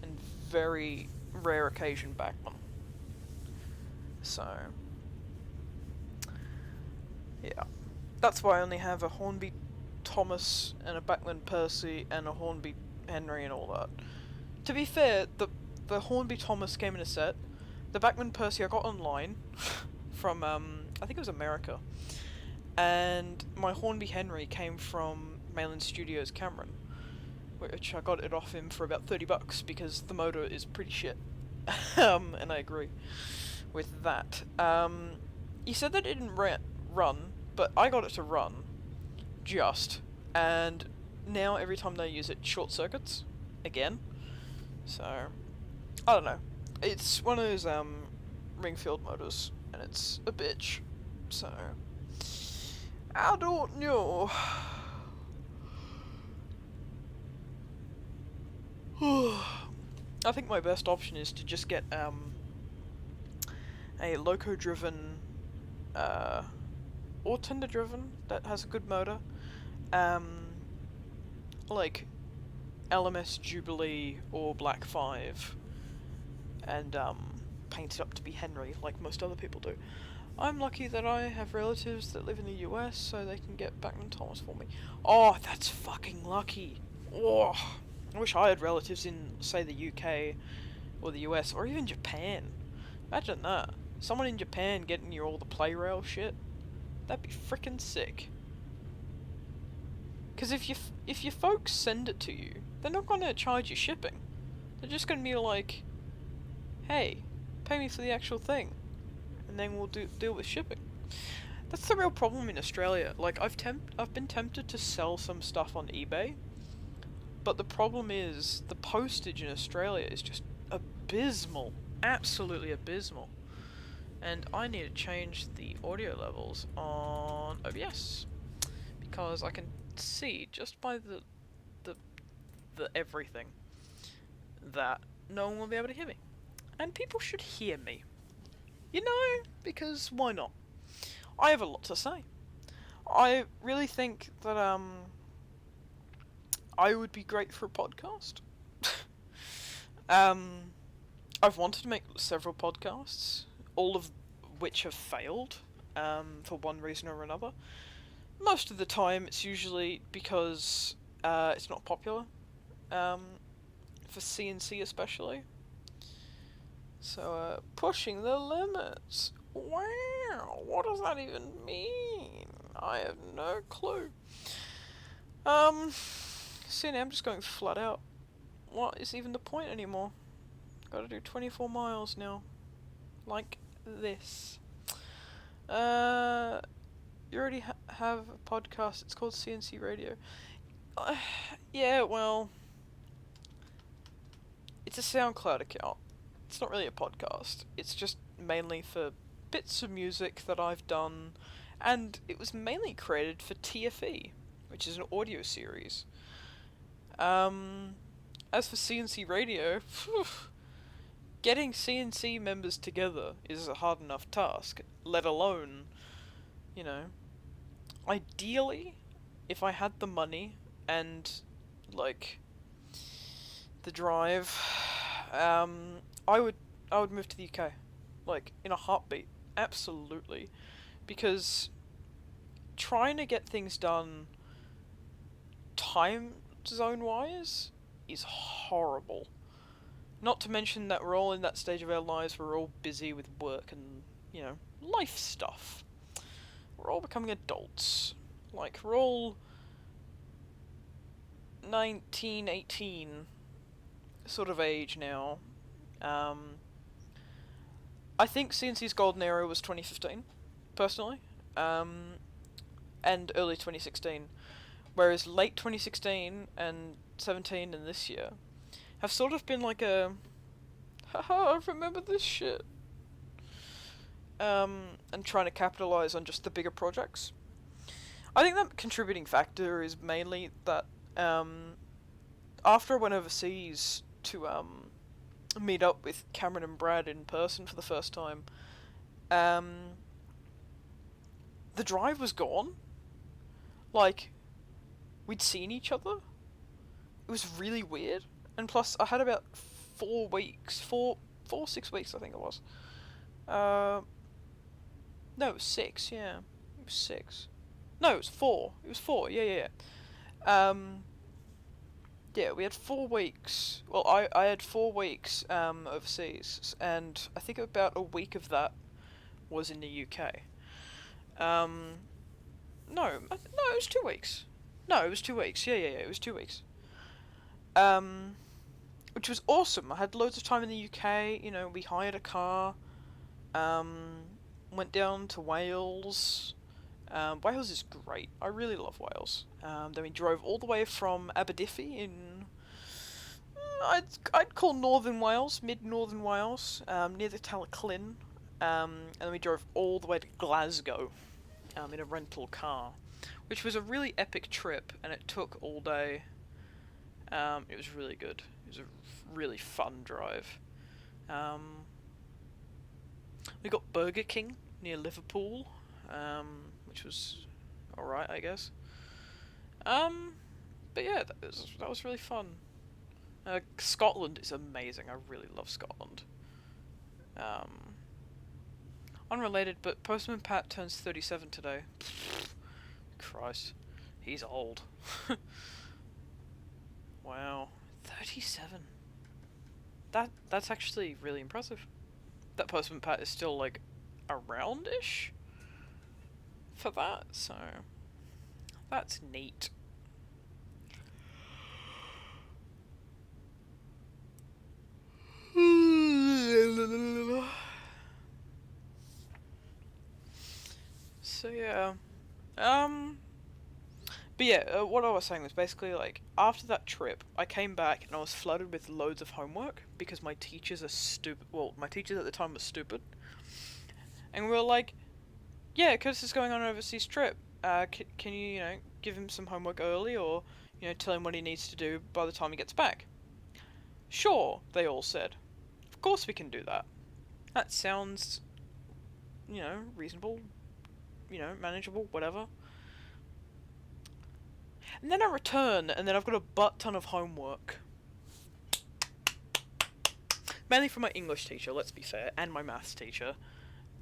And very rare occasion Backman. So, yeah. That's why I only have a Hornby Thomas and a Backman Percy and a Hornby Henry and all that. To be fair, the Hornby Thomas came in a set. The Backman Percy I got online from, I think it was America. And my Hornby Henry came from Mainland Studios Cameron, which I got it off him for about $30 because the motor is pretty shit. And I agree with that. He said that it didn't run, but I got it to run, and now every time they use it, short circuits, again. So, I don't know. It's one of those, Ringfield motors, and it's a bitch, so, I don't know. I think my best option is to just get, a loco-driven, or tender-driven, that has a good motor, like LMS Jubilee or Black 5, and paint it up to be Henry, like most other people do. I'm lucky that I have relatives that live in the US, so they can get Backman Thomas for me. Oh, that's fucking lucky. Oh, I wish I had relatives in, say, the UK or the US or even Japan. Imagine that. Someone in Japan getting you all the play rail shit. That'd be frickin' sick. Because if your folks send it to you, they're not going to charge you shipping. They're just going to be like, hey, pay me for the actual thing, and then we'll deal with shipping. That's the real problem in Australia. Like, I've been tempted to sell some stuff on eBay, but the problem is the postage in Australia is just abysmal. Absolutely abysmal. And I need to change the audio levels on OBS, because I can see just by the everything that no one will be able to hear me. And people should hear me. You know, because why not? I have a lot to say. I really think that I would be great for a podcast. I've wanted to make several podcasts, all of which have failed, for one reason or another. Most of the time, it's usually because it's not popular, for CNC especially. So, pushing the limits. Wow, what does that even mean? I have no clue. See, now I'm just going flat out. What is even the point anymore? Gotta do 24 miles now. Like this. You already have a podcast. It's called CNC Radio. Yeah, well, it's a SoundCloud account. It's not really a podcast. It's just mainly for bits of music that I've done, and it was mainly created for TFE, which is an audio series. As for CNC Radio, getting CNC members together is a hard enough task, let alone, you know, ideally, if I had the money and like the drive, I would move to the UK, like in a heartbeat, absolutely, because trying to get things done time zone wise is horrible. Not to mention that we're all in that stage of our lives where we're all busy with work and, life stuff. We're all becoming adults. Like, we're all 19, 18 sort of age now. Um, I think CNC's golden era was 2015, personally, and early 2016. Whereas late 2016 and 17 and this year have sort of been like a, haha, I remember this shit. And trying to capitalize on just the bigger projects. I think that contributing factor is mainly that after I went overseas to meet up with Cameron and Brad in person for the first time, the drive was gone. Like, we'd seen each other. It was really weird. And plus, I had about 4 weeks, 6 weeks, I think it was. No, it was 6, yeah. It was 6. No, it was 4. It was 4, yeah. Yeah, we had 4 weeks. Well, I had 4 weeks overseas, and I think about a week of that was in the UK. No, it was 2 weeks. No, it was 2 weeks. Yeah, it was 2 weeks. Which was awesome. I had loads of time in the UK. We hired a car. Went down to Wales. Wales is great. I really love Wales. Then we drove all the way from Aberdyfi in, I'd call Northern Wales, mid-Northern Wales, near the Talaclyn. And then we drove all the way to Glasgow, in a rental car, which was a really epic trip, and it took all day. It was really good. It was a really fun drive. We got Burger King near Liverpool, which was alright, I guess. But yeah, that was really fun. Scotland is amazing. I really love Scotland. Unrelated, but Postman Pat turns 37 today. Christ, he's old. Wow, 37. That's actually really impressive. That Postman Pat is still like around-ish for that, so that's neat. So yeah, but yeah, what I was saying was basically like after that trip, I came back and I was flooded with loads of homework because my teachers are stupid. Well, my teachers at the time were stupid, and we were like, "Yeah, Curtis is going on an overseas trip. Can you, give him some homework early, or tell him what he needs to do by the time he gets back?" Sure, they all said. Of course we can do that. That sounds, reasonable, manageable, whatever. And then I return, and then I've got a butt ton of homework. Mainly from my English teacher, let's be fair, and my maths teacher.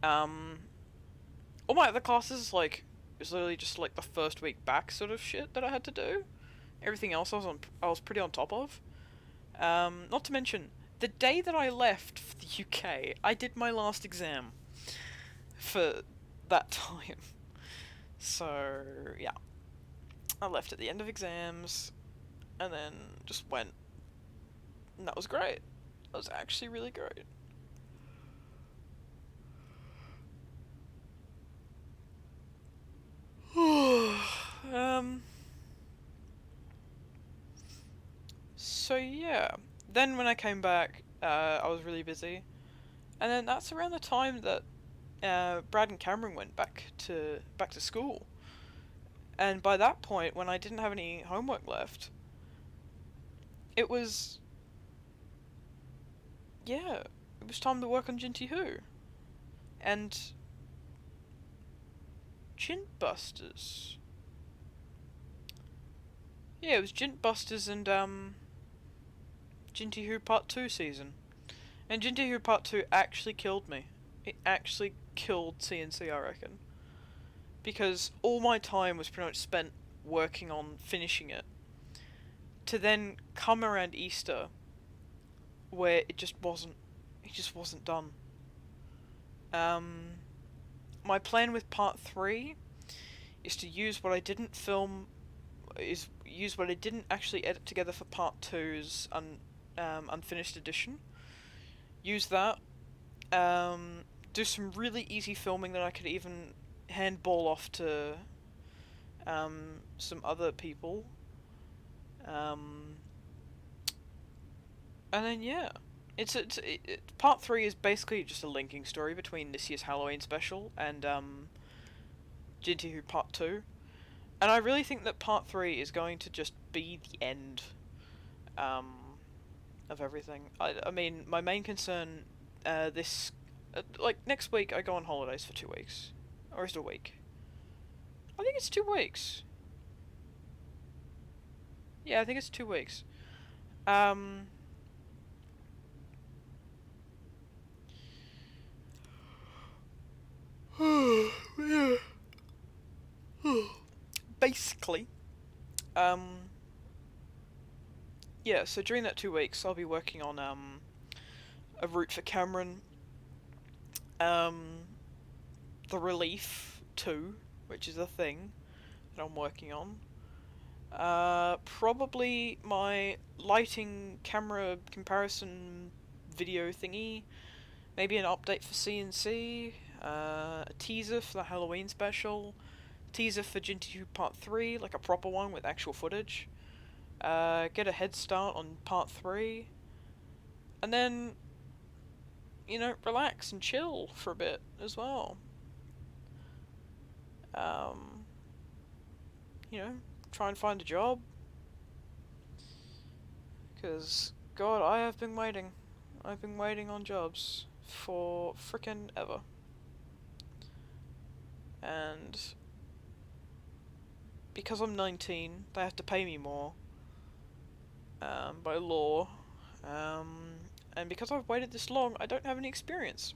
All my other classes, it was literally just, the first week back sort of shit that I had to do. Everything else I was pretty on top of. Not to mention, the day that I left for the UK, I did my last exam for that time. So, yeah. I left at the end of exams, and then just went. And that was great. That was actually really great. So yeah. Then when I came back, I was really busy. And then that's around the time that Brad and Cameron went back to school. And by that point, when I didn't have any homework left, it was it was time to work on Jinty Who. And Jint Busters. Yeah, it was Jint Busters and Jinty Who Part 2 season. And Jinty Who Part 2 actually killed me. It actually killed CNC, I reckon. Because all my time was pretty much spent working on finishing it. To then come around Easter, where it just wasn't done. My plan with Part 3 is to use what I didn't film, is use what I didn't actually edit together for Part 2's unfinished edition. Use that, do some really easy filming that I could even handball off to some other people, and then yeah, Part 3 is basically just a linking story between this year's Halloween special and Jinty Who Part 2. And I really think that Part 3 is going to just be the end of everything. I mean, my main concern like, next week I go on holidays for 2 weeks. Or is it a week? I think it's 2 weeks. Yeah, I think it's 2 weeks. Yeah. Basically, yeah, so during that 2 weeks, I'll be working on, a route for Cameron, the Relief 2, which is a thing that I'm working on. Probably my lighting camera comparison video thingy, maybe an update for CNC, a teaser for the Halloween special, teaser for Jinty 2 Part 3, like a proper one with actual footage, get a head start on Part 3, and then, relax and chill for a bit as well. Um, try and find a job, because, God, I have been waiting. I've been waiting on jobs for frickin' ever. And because I'm 19, they have to pay me more, by law. And because I've waited this long, I don't have any experience.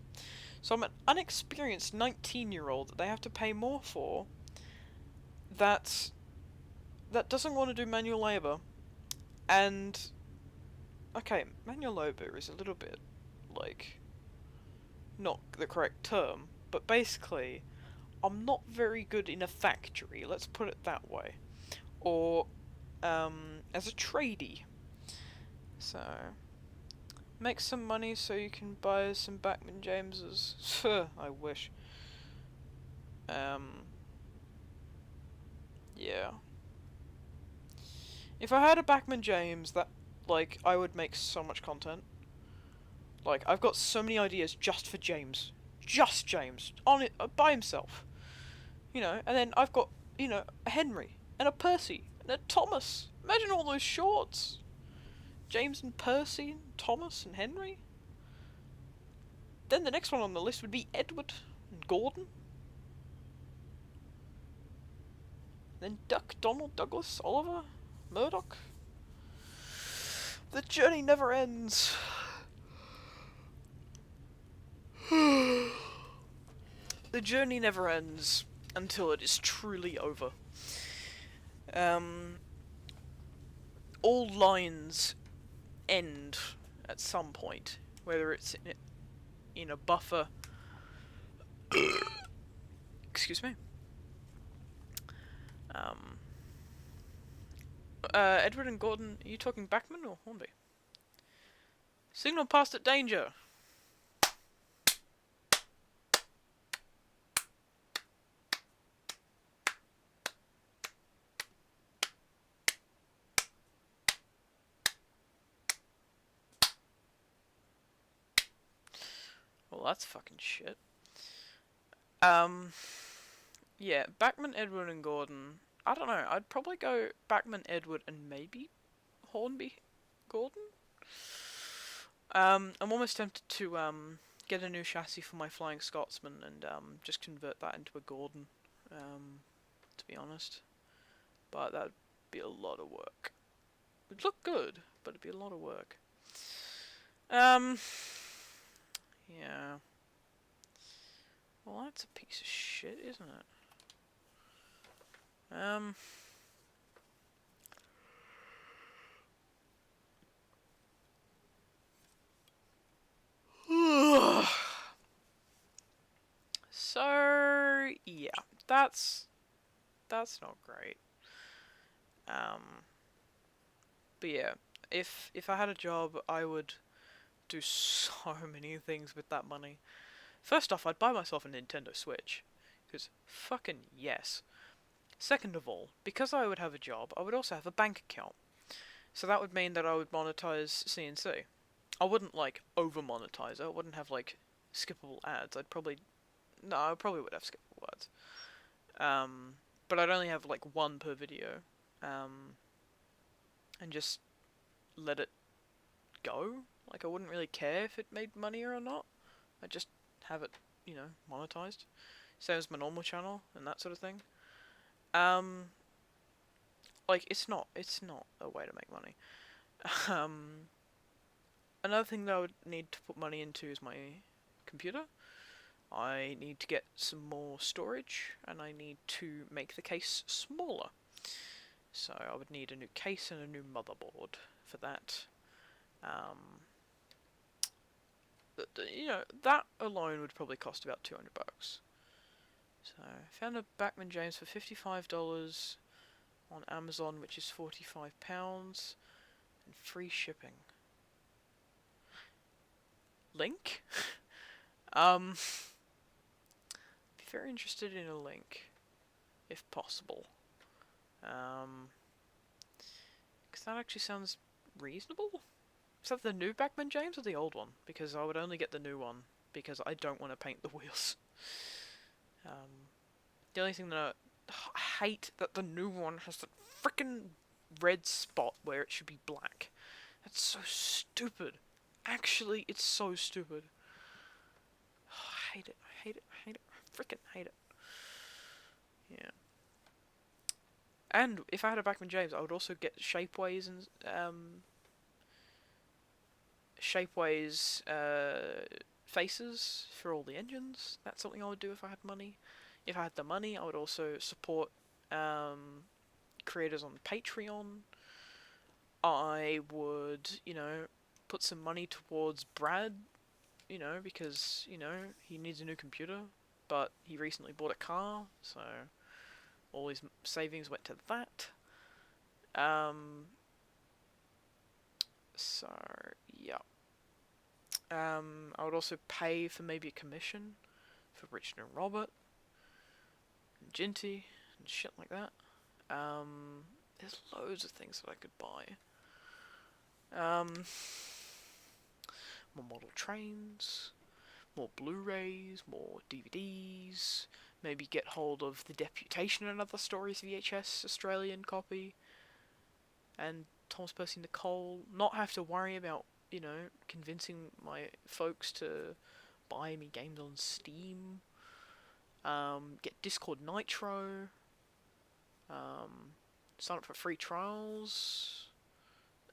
So I'm an unexperienced 19-year-old that they have to pay more for, that doesn't want to do manual labour. And, okay, manual labour is a little bit, like, not the correct term, but basically, I'm not very good in a factory, let's put it that way. Or, as a tradie. So, make some money so you can buy some Bachman Jameses. I wish. Yeah. If I had a Bachman James, I would make so much content. Like, I've got so many ideas just for James. Just James. On it, by himself. And then I've got, a Henry, and a Percy, and a Thomas. Imagine all those shorts. James and Percy, and Thomas and Henry. Then the next one on the list would be Edward and Gordon. Then Duck, Donald, Douglas, Oliver, Murdoch. The journey never ends. The journey never ends until it is truly over. All lines end at some point, whether it's in a buffer. Excuse me. Edward and Gordon, are you talking Bachman or Hornby? Signal passed at danger. Well, that's fucking shit. Yeah, Bachman, Edward, and Gordon. I don't know. I'd probably go Bachman, Edward, and maybe Hornby, Gordon. I'm almost tempted to get a new chassis for my Flying Scotsman and just convert that into a Gordon. to be honest. But that'd be a lot of work. It'd look good, but it'd be a lot of work. Yeah. Well, that's a piece of shit, isn't it? So yeah, that's not great. But yeah, if I had a job, I would do so many things with that money. First off, I'd buy myself a Nintendo Switch, because fucking yes. Second of all, because I would have a job, I would also have a bank account. So that would mean that I would monetize CNC. I wouldn't like over monetize it. I wouldn't have like skippable ads. I probably would have skippable ads. But I'd only have like one per video, and just let it go. Like I wouldn't really care if it made money or not. I'd just have it, monetized. Same as my normal channel and that sort of thing. Um, like it's not a way to make money. Um, Another thing that I would need to put money into is my computer. I need to get some more storage, and I need to make the case smaller. So I would need a new case and a new motherboard for that. That alone would probably cost about $200. So I found a Backman James for $55 on Amazon, which is £45, and free shipping. Link? Be very interested in a link, if possible. Because that actually sounds reasonable. Is that the new Backman James or the old one? Because I would only get the new one, because I don't want to paint the wheels. The only thing that I hate that the new one has the frickin' red spot where it should be black. That's so stupid. Actually, it's so stupid. I hate it. I hate it. I hate it. I frickin' hate it. Yeah. And if I had a Backman James, I would also get Shapeways and faces for all the engines. That's something I would do if I had money. If I had the money, I would also support creators on Patreon. I would, put some money towards Brad, because, he needs a new computer, but he recently bought a car, so all his savings went to that. So, yeah. I would also pay for maybe a commission for Richard and Robert, and Ginty, and shit like that. There's loads of things that I could buy. More model trains, more Blu-rays, more DVDs. Maybe get hold of the Deputation and Other Stories VHS Australian copy, and Thomas Percy Nicole. Not have to worry about, convincing my folks to buy me games on Steam. Get Discord Nitro. Sign up for free trials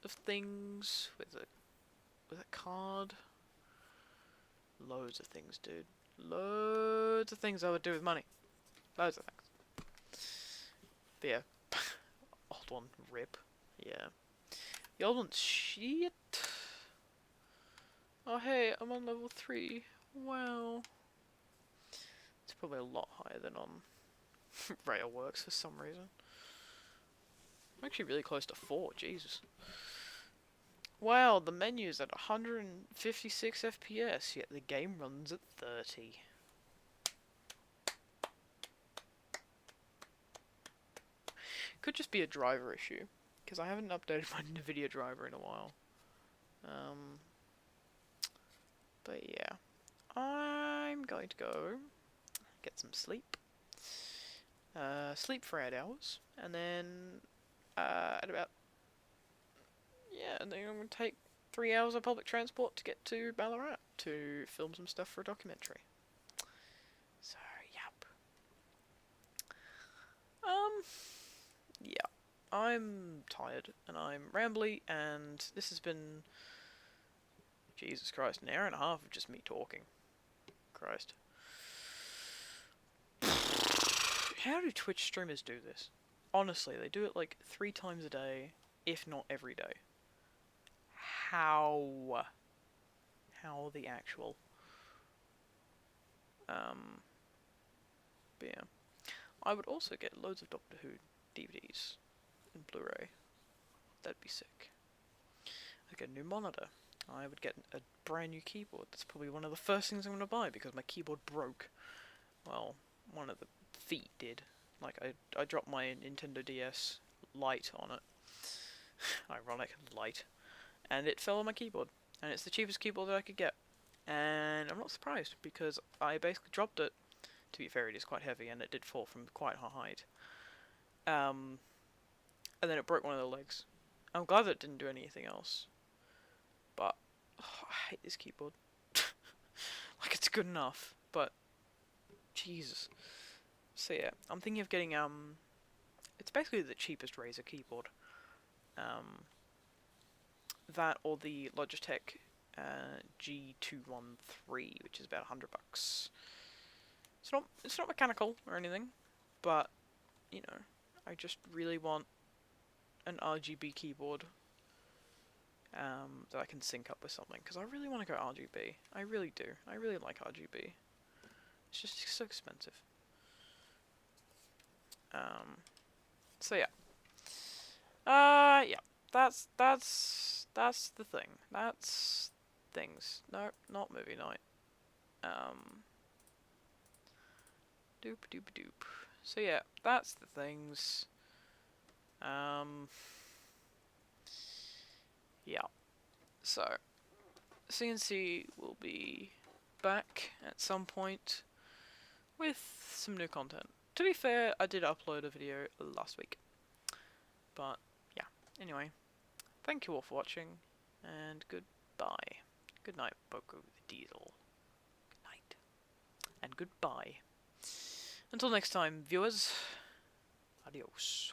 of things with a card. Loads of things, dude. Loads of things I would do with money. Loads of things. But yeah. Old one, rip. Yeah. The old one's shit. Oh hey, I'm on level 3. Wow. It's probably a lot higher than on Railworks for some reason. I'm actually really close to 4, Jesus. Wow, the menu's at 156 FPS, yet the game runs at 30. Could just be a driver issue, because I haven't updated my NVIDIA driver in a while. But yeah, I'm going to go get some sleep. Sleep for 8 hours, and then at about and then I'm going to take 3 hours of public transport to get to Ballarat to film some stuff for a documentary. So, yep. I'm tired and I'm rambly, and this has been, Jesus Christ, an hour and a half of just me talking. Christ. How do Twitch streamers do this? Honestly, they do it like 3 times a day, if not every day. How? How the actual? But yeah. I would also get loads of Doctor Who DVDs and Blu-ray. That'd be sick. I'd get a new monitor. I would get a brand new keyboard. That's probably one of the first things I'm going to buy because my keyboard broke. Well, one of the feet did. Like, I dropped my Nintendo DS Lite on it. Ironic, light. And it fell on my keyboard. And it's the cheapest keyboard that I could get. And I'm not surprised because I basically dropped it. To be fair, it is quite heavy and it did fall from quite a height. And then it broke one of the legs. I'm glad that it didn't do anything else. But, I hate this keyboard. Like, it's good enough, but, Jesus. So yeah, I'm thinking of getting, it's basically the cheapest Razer keyboard. That or the Logitech G213, which is about $100. It's not mechanical or anything, but, you know, I just really want an RGB keyboard that I can sync up with something, because I really want to go RGB. I really do. I really like RGB. It's just so expensive. So yeah. Yeah. That's the thing. That's things. No, not movie night. Doop doop doop. So yeah, that's the things. Yeah. So CNC will be back at some point with some new content. To be fair, I did upload a video last week. But yeah. Anyway, thank you all for watching, and goodbye. Good night, Boku the Diesel. Good night. And goodbye. Until next time, viewers. Adios.